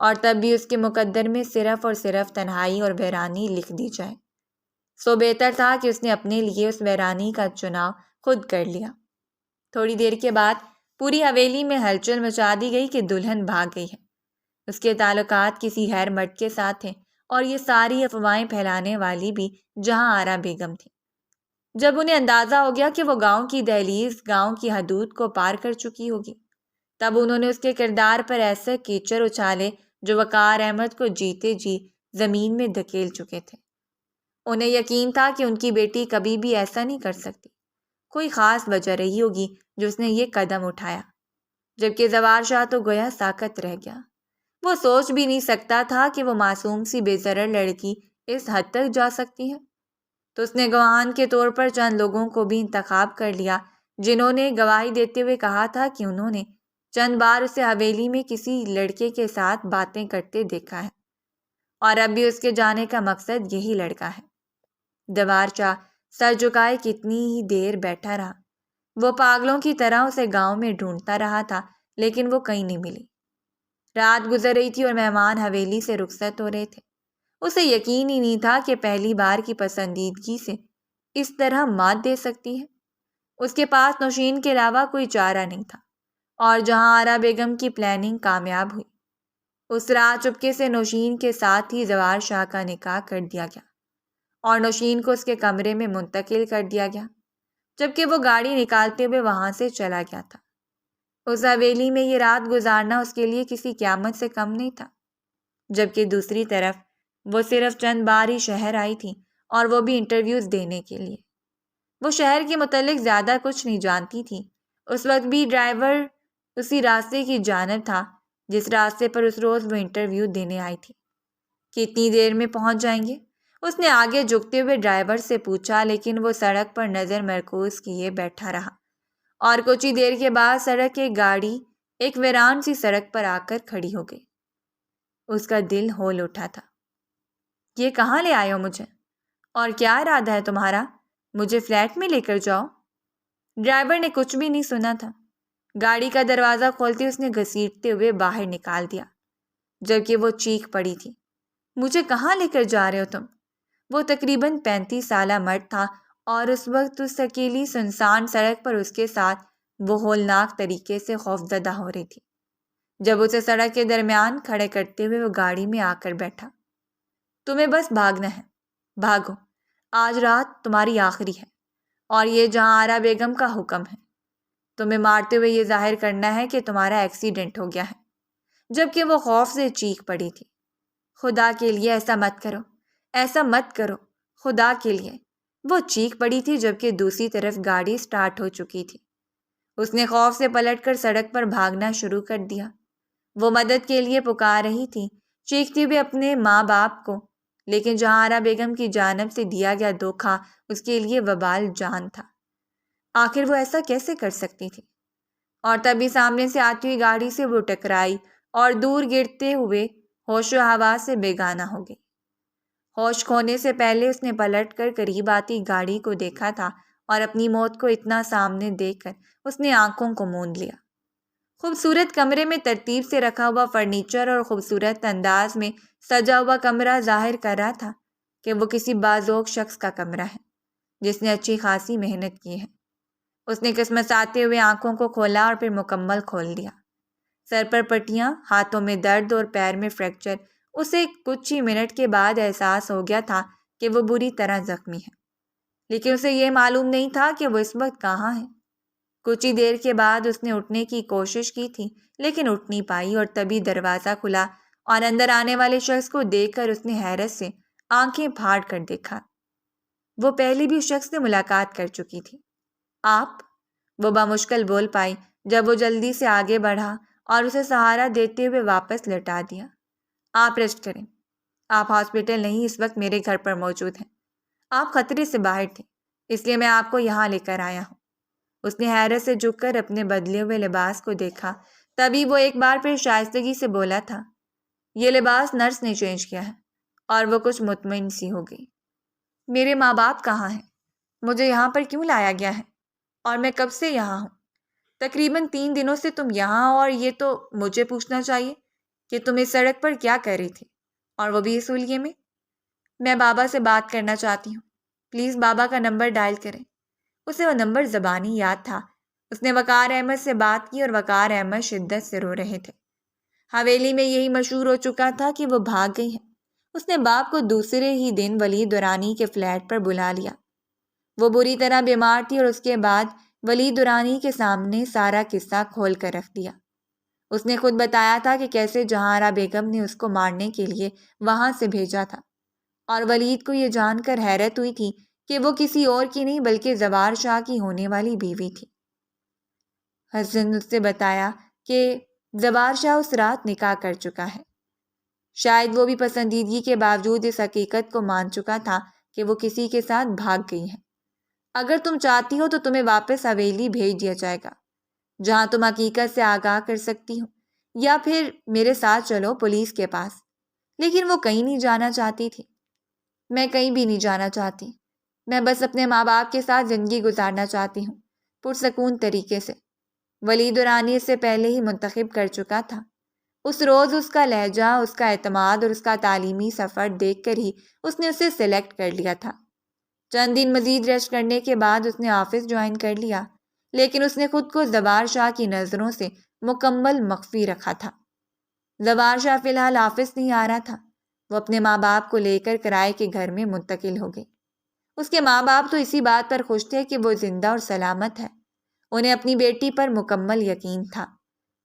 اور تب بھی اس کے مقدر میں صرف اور صرف تنہائی اور ویرانی لکھ دی جائے۔ سو بہتر تھا کہ اس نے اپنے لیے اس ویرانی کا چناؤ خود کر لیا۔ تھوڑی دیر کے بعد پوری حویلی میں ہلچل مچا دی گئی کہ دلہن بھاگ گئی ہے۔ اس کے تعلقات کسی غیر مرد کے ساتھ تھے اور یہ ساری افواہیں پھیلانے والی بھی جہاں بیگم تھی۔ جب انہیں اندازہ ہو گیا کہ وہ گاؤں کی دہلیز، گاؤں کی حدود کو پار کر چکی ہوگی، تب انہوں نے اس کے کردار پر ایسے کیچڑ اچھالے جو وقار احمد کو جیتے جی زمین میں دھکیل چکے تھے۔ انہیں یقین تھا کہ ان کی بیٹی کبھی بھی ایسا نہیں کر سکتی۔ کوئی خاص وجہ رہی ہوگی جو اس نے یہ قدم اٹھایا، جبکہ زوار شاہ تو گویا ساکت رہ گیا۔ وہ سوچ بھی نہیں سکتا تھا کہ وہ معصوم سی بے ضرر لڑکی اس حد تک جا سکتی ہے۔ تو اس نے گواہان کے طور پر چند لوگوں کو بھی انتخاب کر لیا جنہوں نے گواہی دیتے ہوئے کہا تھا کہ انہوں نے چند بار اسے حویلی میں کسی لڑکے کے ساتھ باتیں کرتے دیکھا ہے اور اب بھی اس کے جانے کا مقصد یہی لڑکا ہے۔ زوار شاہ سر جھکائے کتنی ہی دیر بیٹھا رہا۔ وہ پاگلوں کی طرح اسے گاؤں میں ڈھونڈتا رہا تھا لیکن وہ کہیں نہیں ملی۔ رات گزر رہی تھی اور مہمان حویلی سے رخصت ہو رہے تھے۔ اسے یقین ہی نہیں تھا کہ پہلی بار کی پسندیدگی سے اس طرح مات دے سکتی ہے۔ اس کے پاس نوشین کے علاوہ کوئی چارہ نہیں تھا اور جہاں بیگم کی پلاننگ کامیاب ہوئی۔ اس رات چپکے سے نوشین کے ساتھ ہی زوار شاہ کا نکاح کر دیا گیا اور نوشین کو اس کے کمرے میں منتقل کر دیا گیا، جبکہ وہ گاڑی نکالتے ہوئے وہاں سے چلا گیا تھا۔ اس حویلی میں یہ رات گزارنا اس کے لیے کسی قیامت سے کم نہیں تھا، جبکہ دوسری طرف وہ صرف چند بار ہی شہر آئی تھی اور وہ بھی انٹرویوز دینے کے لیے۔ وہ شہر کے متعلق زیادہ کچھ نہیں جانتی تھی۔ اس وقت بھی ڈرائیور اسی راستے کی جانب تھا جس راستے پر اس روز وہ انٹرویو دینے آئی تھی۔ کتنی دیر میں پہنچ جائیں گے؟ اس نے آگے جھکتے ہوئے ڈرائیور سے پوچھا، لیکن وہ سڑک پر نظر مرکوز کیے بیٹھا رہا اور کچھ ہی دیر کے بعد سڑک ایک گاڑی ایک ویران سی سڑک پر آ کر کھڑی ہو گئی۔ اس کا دل ہول اٹھا تھا۔ یہ کہاں لے آئے ہو مجھے؟ اور کیا ارادہ ہے تمہارا؟ مجھے فلیٹ میں لے کر جاؤ۔ ڈرائیور نے کچھ بھی نہیں سنا تھا۔ گاڑی کا دروازہ کھولتے اس نے گھسیٹتے ہوئے باہر نکال دیا، جبکہ وہ چیخ پڑی تھی، مجھے کہاں لے کر جا رہے ہو تم؟ وہ تقریباً 35 سالہ مرد تھا اور اس وقت اس اکیلی سنسان سڑک پر اس کے ساتھ وہ ہولناک طریقے سے خوفزدہ ہو رہی تھی۔ جب اسے سڑک کے درمیان کھڑے کرتے ہوئے وہ گاڑی میں آ کر بیٹھا، تمہیں بس بھاگنا ہے، بھاگو، آج رات تمہاری آخری ہے اور یہ جہاں بیگم کا حکم ہے۔ تمہیں مارتے ہوئے یہ ظاہر کرنا ہے کہ تمہارا ایکسیڈنٹ ہو گیا ہے۔ جبکہ وہ خوف سے چیخ پڑی تھی، خدا کے لیے ایسا مت کرو، ایسا مت کرو، خدا کے لیے۔ وہ چیخ پڑی تھی جبکہ دوسری طرف گاڑی سٹارٹ ہو چکی تھی۔ اس نے خوف سے پلٹ کر سڑک پر بھاگنا شروع کر دیا۔ وہ مدد کے لیے پکار رہی تھی، چیختی ہوئے اپنے ماں باپ کو، لیکن جہاں بیگم کی جانب سے دیا گیا دھوکہ اس کے لیے وبال جان تھا۔ آخر وہ ایسا کیسے کر سکتی تھی؟ اور تبھی سامنے سے آتی ہوئی گاڑی سے وہ ٹکرائی اور دور گرتے ہوئے ہوش و حواس سے بیگانہ ہو گئی۔ ہوش کھونے سے پہلے اس نے پلٹ کر قریب آتی گاڑی کو دیکھا تھا اور اپنی موت کو اتنا سامنے دیکھ کر اس نے آنکھوں کو موند لیا۔ خوبصورت کمرے میں ترتیب سے رکھا ہوا فرنیچر اور خوبصورت انداز میں سجا ہوا کمرہ ظاہر کر رہا تھا کہ وہ کسی باذوق شخص کا کمرہ ہے جس نے اچھی خاصی محنت کی ہے۔ اس نے کسمساتے ہوئے آنکھوں کو کھولا اور پھر مکمل کھول دیا۔ سر پر پٹیاں، ہاتھوں میں درد اور پیر میں فریکچر۔ اسے کچھ ہی منٹ کے بعد احساس ہو گیا تھا کہ وہ بری طرح زخمی ہے، لیکن اسے یہ معلوم نہیں تھا کہ وہ اس وقت کہاں ہے۔ کچھ ہی دیر کے بعد اس نے اٹھنے کی کوشش کی تھی لیکن اٹھ نہیں پائی، اور تبھی دروازہ کھلا اور اندر آنے والے شخص کو دیکھ کر اس نے حیرت سے آنکھیں پھاڑ کر دیکھا۔ وہ پہلے بھی اس شخص سے ملاقات کر چکی تھی۔ آپ؟ وہ بامشکل بول پائی جب وہ جلدی سے آگے بڑھا اور اسے سہارا دیتے ہوئے واپس لٹا دیا۔ آپ ریسٹ کریں۔ آپ ہاسپٹل نہیں، اس وقت میرے گھر پر موجود ہیں۔ آپ خطرے سے باہر تھے، اس لیے میں آپ کو یہاں لے کر آیا ہوں۔ اس نے حیرت سے جھک کر اپنے بدلے ہوئے لباس کو دیکھا، تبھی وہ ایک بار پھر شائستگی سے بولا تھا، یہ لباس نرس نے چینج کیا ہے، اور وہ کچھ مطمئن سی ہو گئی۔ میرے ماں باپ کہاں ہیں؟ مجھے یہاں پر کیوں لایا گیا ہے؟ اور میں کب سے یہاں ہوں؟ تقریباً 3 دنوں سے تم یہاں، اور یہ تو مجھے پوچھنا چاہیے کہ تم اس سڑک پر کیا کر رہی تھی، اور وہ بھی اس ہولیے میں؟ میں بابا سے بات کرنا چاہتی ہوں، پلیز بابا کا نمبر ڈائل کریں۔ اسے وہ نمبر زبانی یاد تھا۔ اس نے وقار احمد سے بات کی اور وقار احمد شدت سے رو رہے تھے۔ حویلی میں یہی مشہور ہو چکا تھا کہ وہ بھاگ گئی ہیں۔ اس نے باپ کو دوسرے ہی دن ولید دورانی کے فلیٹ پر بلا لیا۔ وہ بری طرح بیمار تھی اور اس کے بعد ولید دورانی کے سامنے سارا قصہ کھول کر رکھ دیا۔ اس نے خود بتایا تھا کہ کیسے جہاں بیگم نے اس کو مارنے کے لیے وہاں سے بھیجا تھا، اور ولید کو یہ جان کر حیرت ہوئی تھی کہ وہ کسی اور کی نہیں بلکہ زوار شاہ کی ہونے والی بیوی تھی۔ حسن اس سے بتایا کہ زوار شاہ اس رات نکاح کر چکا ہے۔ شاید وہ بھی پسندیدگی کے باوجود اس حقیقت کو مان چکا تھا کہ وہ کسی کے ساتھ بھاگ گئی ہے۔ اگر تم چاہتی ہو تو تمہیں واپس حویلی بھیج دیا جائے گا، جہاں تم حقیقت سے آگاہ کر سکتی ہو، یا پھر میرے ساتھ چلو پولیس کے پاس۔ لیکن وہ کہیں نہیں جانا چاہتی تھی۔ میں کہیں بھی نہیں جانا چاہتی، میں بس اپنے ماں باپ کے ساتھ زندگی گزارنا چاہتی ہوں، پرسکون طریقے سے۔ ولید دورانی اس سے پہلے ہی منتخب کر چکا تھا۔ اس روز اس کا لہجہ، اس کا اعتماد اور اس کا تعلیمی سفر دیکھ کر ہی اس نے اسے سلیکٹ کر لیا تھا۔ چند دن مزید ریسٹ کرنے کے بعد اس نے آفس جوائن کر لیا، لیکن اس نے خود کو زوار شاہ کی نظروں سے مکمل مخفی رکھا تھا۔ زوار شاہ فی الحال آفس نہیں آ رہا تھا۔ وہ اپنے ماں باپ کو لے کر کرائے کے گھر میں منتقل ہو گئی۔ اس کے ماں باپ تو اسی بات پر خوش تھے کہ وہ زندہ اور سلامت ہے۔ انہیں اپنی بیٹی پر مکمل یقین تھا۔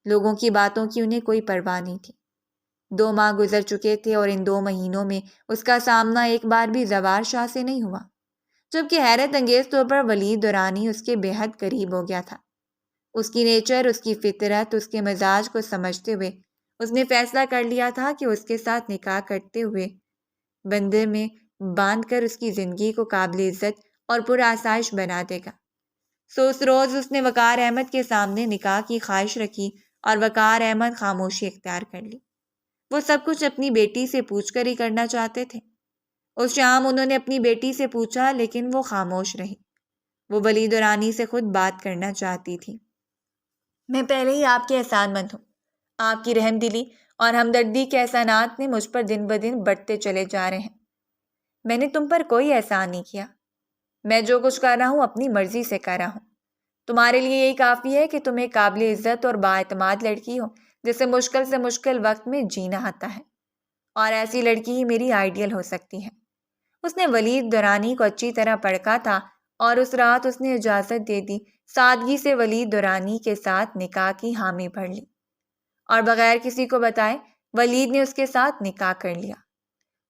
لوگوں کی باتوں کی انہیں کوئی پرواہ نہیں تھی۔ 2 ماہ گزر چکے تھے اور ان 2 مہینوں میں اس کا سامنا ایک بار بھی زوار شاہ سے نہیں ہوا، جبکہ حیرت انگیز طور پر ولید دورانی اس کے بے حد قریب ہو گیا تھا۔ اس کی نیچر، اس کی فطرت، اس کے مزاج کو سمجھتے ہوئے اس نے فیصلہ کر لیا تھا کہ اس کے ساتھ نکاح کرتے ہوئے بندے میں باندھ کر اس کی زندگی کو قابل عزت اور پرآسائش بنا دے گا۔ اس روز اس نے وقار احمد کے سامنے نکاح کی خواہش رکھی اور وقار احمد خاموشی اختیار کر لی۔ وہ سب کچھ اپنی بیٹی سے پوچھ کر ہی کرنا چاہتے تھے۔ اس شام انہوں نے اپنی بیٹی سے پوچھا، لیکن وہ خاموش رہی۔ وہ ولید دورانی سے خود بات کرنا چاہتی تھی۔ میں پہلے ہی آپ کے احسان مند ہوں۔ آپ کی رحم دلی اور ہمدردی کے احسانات نے مجھ پر دن بدن بڑھتے چلے جا رہے ہیں۔ میں نے تم پر کوئی احسان نہیں کیا۔ میں جو کچھ کر رہا ہوں اپنی مرضی سے کر رہا ہوں۔ تمہارے لیے یہی کافی ہے کہ تم ایک قابل عزت اور بااعتماد لڑکی ہو جسے مشکل سے مشکل وقت میں جینا آتا ہے، اور ایسی لڑکی ہی میری آئیڈیل ہو سکتی ہے۔ اس نے ولید دورانی کو اچھی طرح پرکھا تھا اور اس رات اس نے اجازت دے دی، سادگی سے ولید دورانی کے ساتھ نکاح کی حامی بھر لی، اور بغیر کسی کو بتائے ولید نے اس کے ساتھ نکاح کر لیا۔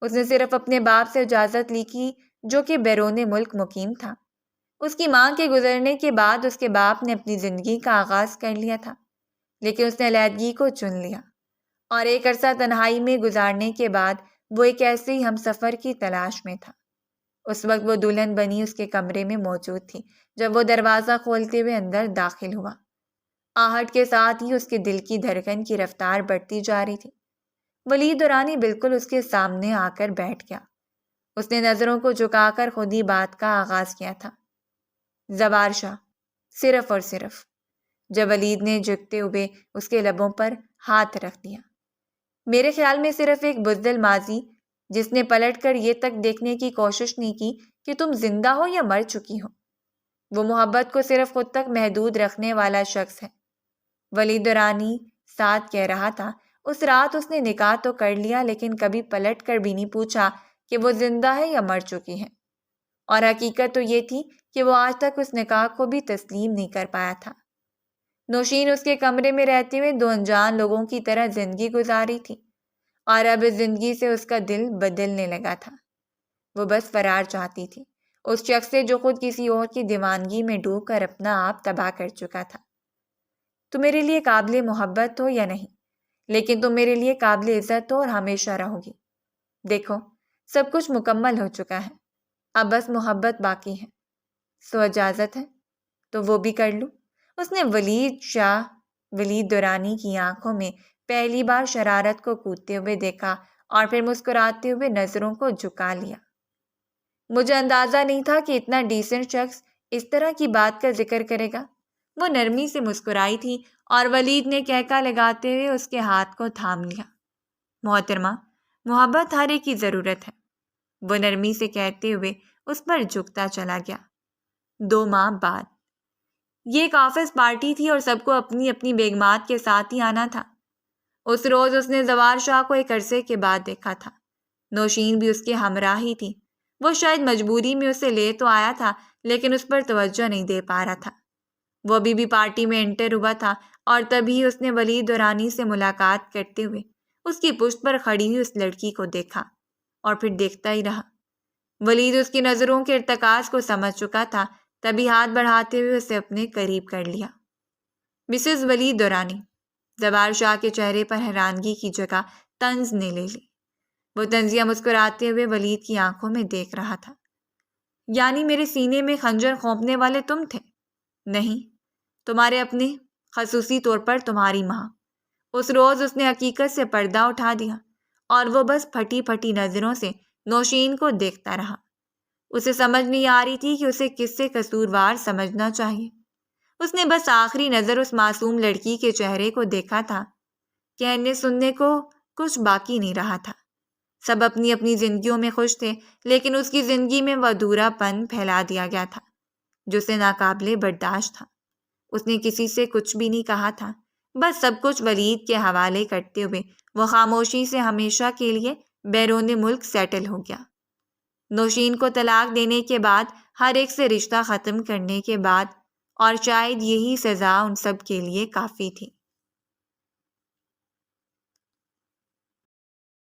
اس نے صرف اپنے باپ سے اجازت لی کی، جو کہ بیرون ملک مقیم تھا۔ اس کی ماں کے گزرنے کے بعد اس کے باپ نے اپنی زندگی کا آغاز کر لیا تھا، لیکن اس نے علیحدگی کو چن لیا، اور ایک عرصہ تنہائی میں گزارنے کے بعد وہ ایک ایسے ہی ہم سفر کی تلاش میں تھا۔ اس وقت وہ دلہن بنی اس کے کمرے میں موجود تھی جب وہ دروازہ کھولتے ہوئے اندر داخل ہوا۔ آہٹ کے ساتھ ہی اس کے دل کی دھڑکن کی رفتار بڑھتی جا رہی تھی۔ ولید دورانی بالکل اس کے سامنے آ کر بیٹھ گیا۔ اس نے نظروں کو جھکا کر خود ہی بات کا آغاز کیا تھا۔ زوار شاہ، صرف اور صرف۔ جب ولید نے جھکتے ہوئے اس کے لبوں پر ہاتھ رکھ دیا، میرے خیال میں صرف ایک بزدل ماضی جس نے پلٹ کر یہ تک دیکھنے کی کوشش نہیں کی کہ تم زندہ ہو یا مر چکی ہو۔ وہ محبت کو صرف خود تک محدود رکھنے والا شخص ہے۔ ولید دورانی ساتھ کہہ رہا تھا، اس رات اس نے نکاح تو کر لیا لیکن کبھی پلٹ کر بھی نہیں پوچھا کہ وہ زندہ ہے یا مر چکی ہے، اور حقیقت تو یہ تھی کہ وہ آج تک اس نکاح کو بھی تسلیم نہیں کر پایا تھا۔ نوشین اس کے کمرے میں رہتے ہوئے دو انجان لوگوں کی طرح زندگی گزاری تھی، اور اب اس زندگی سے اس کا دل بدلنے لگا تھا۔ وہ بس فرار چاہتی تھی، اس شخص سے جو خود کسی اور کی دیوانگی میں ڈوب کر اپنا آپ تباہ کر چکا تھا۔ تم میرے لیے قابل محبت ہو یا نہیں، لیکن تم میرے لیے قابل عزت ہو اور ہمیشہ رہو گی۔ دیکھو، سب کچھ مکمل ہو چکا ہے، اب بس محبت باقی ہے۔ سو اجازت ہے تو وہ بھی کر لوں۔ اس نے ولید دورانی کی آنکھوں میں پہلی بار شرارت کو کودتے ہوئے دیکھا اور پھر مسکراتے ہوئے نظروں کو جھکا لیا۔ مجھے اندازہ نہیں تھا کہ اتنا ڈیسنٹ شخص اس طرح کی بات کا ذکر کرے گا۔ وہ نرمی سے مسکرائی تھی اور ولید نے کہکا لگاتے ہوئے اس کے ہاتھ کو تھام لیا۔ محترمہ، محبت ہر ایک کی ضرورت ہے، وہ نرمی سے کہتے ہوئے اس پر جھکتا چلا گیا۔ 2 ماہ بعد یہ ایک آفس پارٹی تھی اور سب کو اپنی اپنی بیگمات کے ساتھ ہی آنا تھا۔ اس روز اس نے زوار شاہ کو ایک عرصے کے بعد دیکھا تھا۔ نوشین بھی اس کے ہمراہ ہی تھی۔ وہ شاید مجبوری میں اسے لے تو آیا تھا لیکن اس پر توجہ نہیں دے پا رہا تھا۔ وہ ابھی بھی پارٹی میں انٹر ہوا تھا اور تبھی اس نے ولید دورانی سے ملاقات کرتے ہوئے اس کی پشت پر کھڑی ہوئی اس لڑکی کو دیکھا اور پھر دیکھتا ہی رہا۔ ولید اس کی نظروں کے ارتکاز کو سمجھ چکا تھا، تبھی ہاتھ بڑھاتے ہوئے اسے اپنے قریب کر لیا۔ مسز ولید دورانی۔ زوار شاہ کے چہرے پر حیرانگی کی جگہ طنز نے لے لی۔ وہ طنزیہ مسکراتے ہوئے ولید کی آنکھوں میں دیکھ رہا تھا۔ یعنی میرے سینے میں خنجر کھونپنے والے تم تھے؟ نہیں، تمہارے اپنے، خصوصی طور پر تمہاری ماں۔ اس روز اس نے حقیقت سے پردہ اٹھا دیا اور وہ بس پھٹی پھٹی نظروں سے نوشین کو دیکھتا رہا۔ اسے سمجھ نہیں آ رہی تھی کہ اسے کس سے قصوروار سمجھنا چاہیے۔ اس نے بس آخری نظر اس معصوم لڑکی کے چہرے کو دیکھا تھا۔ کہنے سننے کو کچھ باقی نہیں رہا تھا۔ سب اپنی اپنی زندگیوں میں خوش تھے، لیکن اس کی زندگی میں وہ ادھورا پن پھیلا دیا گیا تھا جو اسے ناقابل برداشت تھا۔ اس نے کسی سے کچھ بھی نہیں کہا تھا، بس سب کچھ ولید کے حوالے کرتے ہوئے وہ خاموشی سے ہمیشہ کے لیے بیرون ملک سیٹل ہو گیا۔ نوشین کو طلاق دینے کے بعد، ہر ایک سے رشتہ ختم کرنے کے بعد، اور شاید یہی سزا ان سب کے لیے کافی تھی۔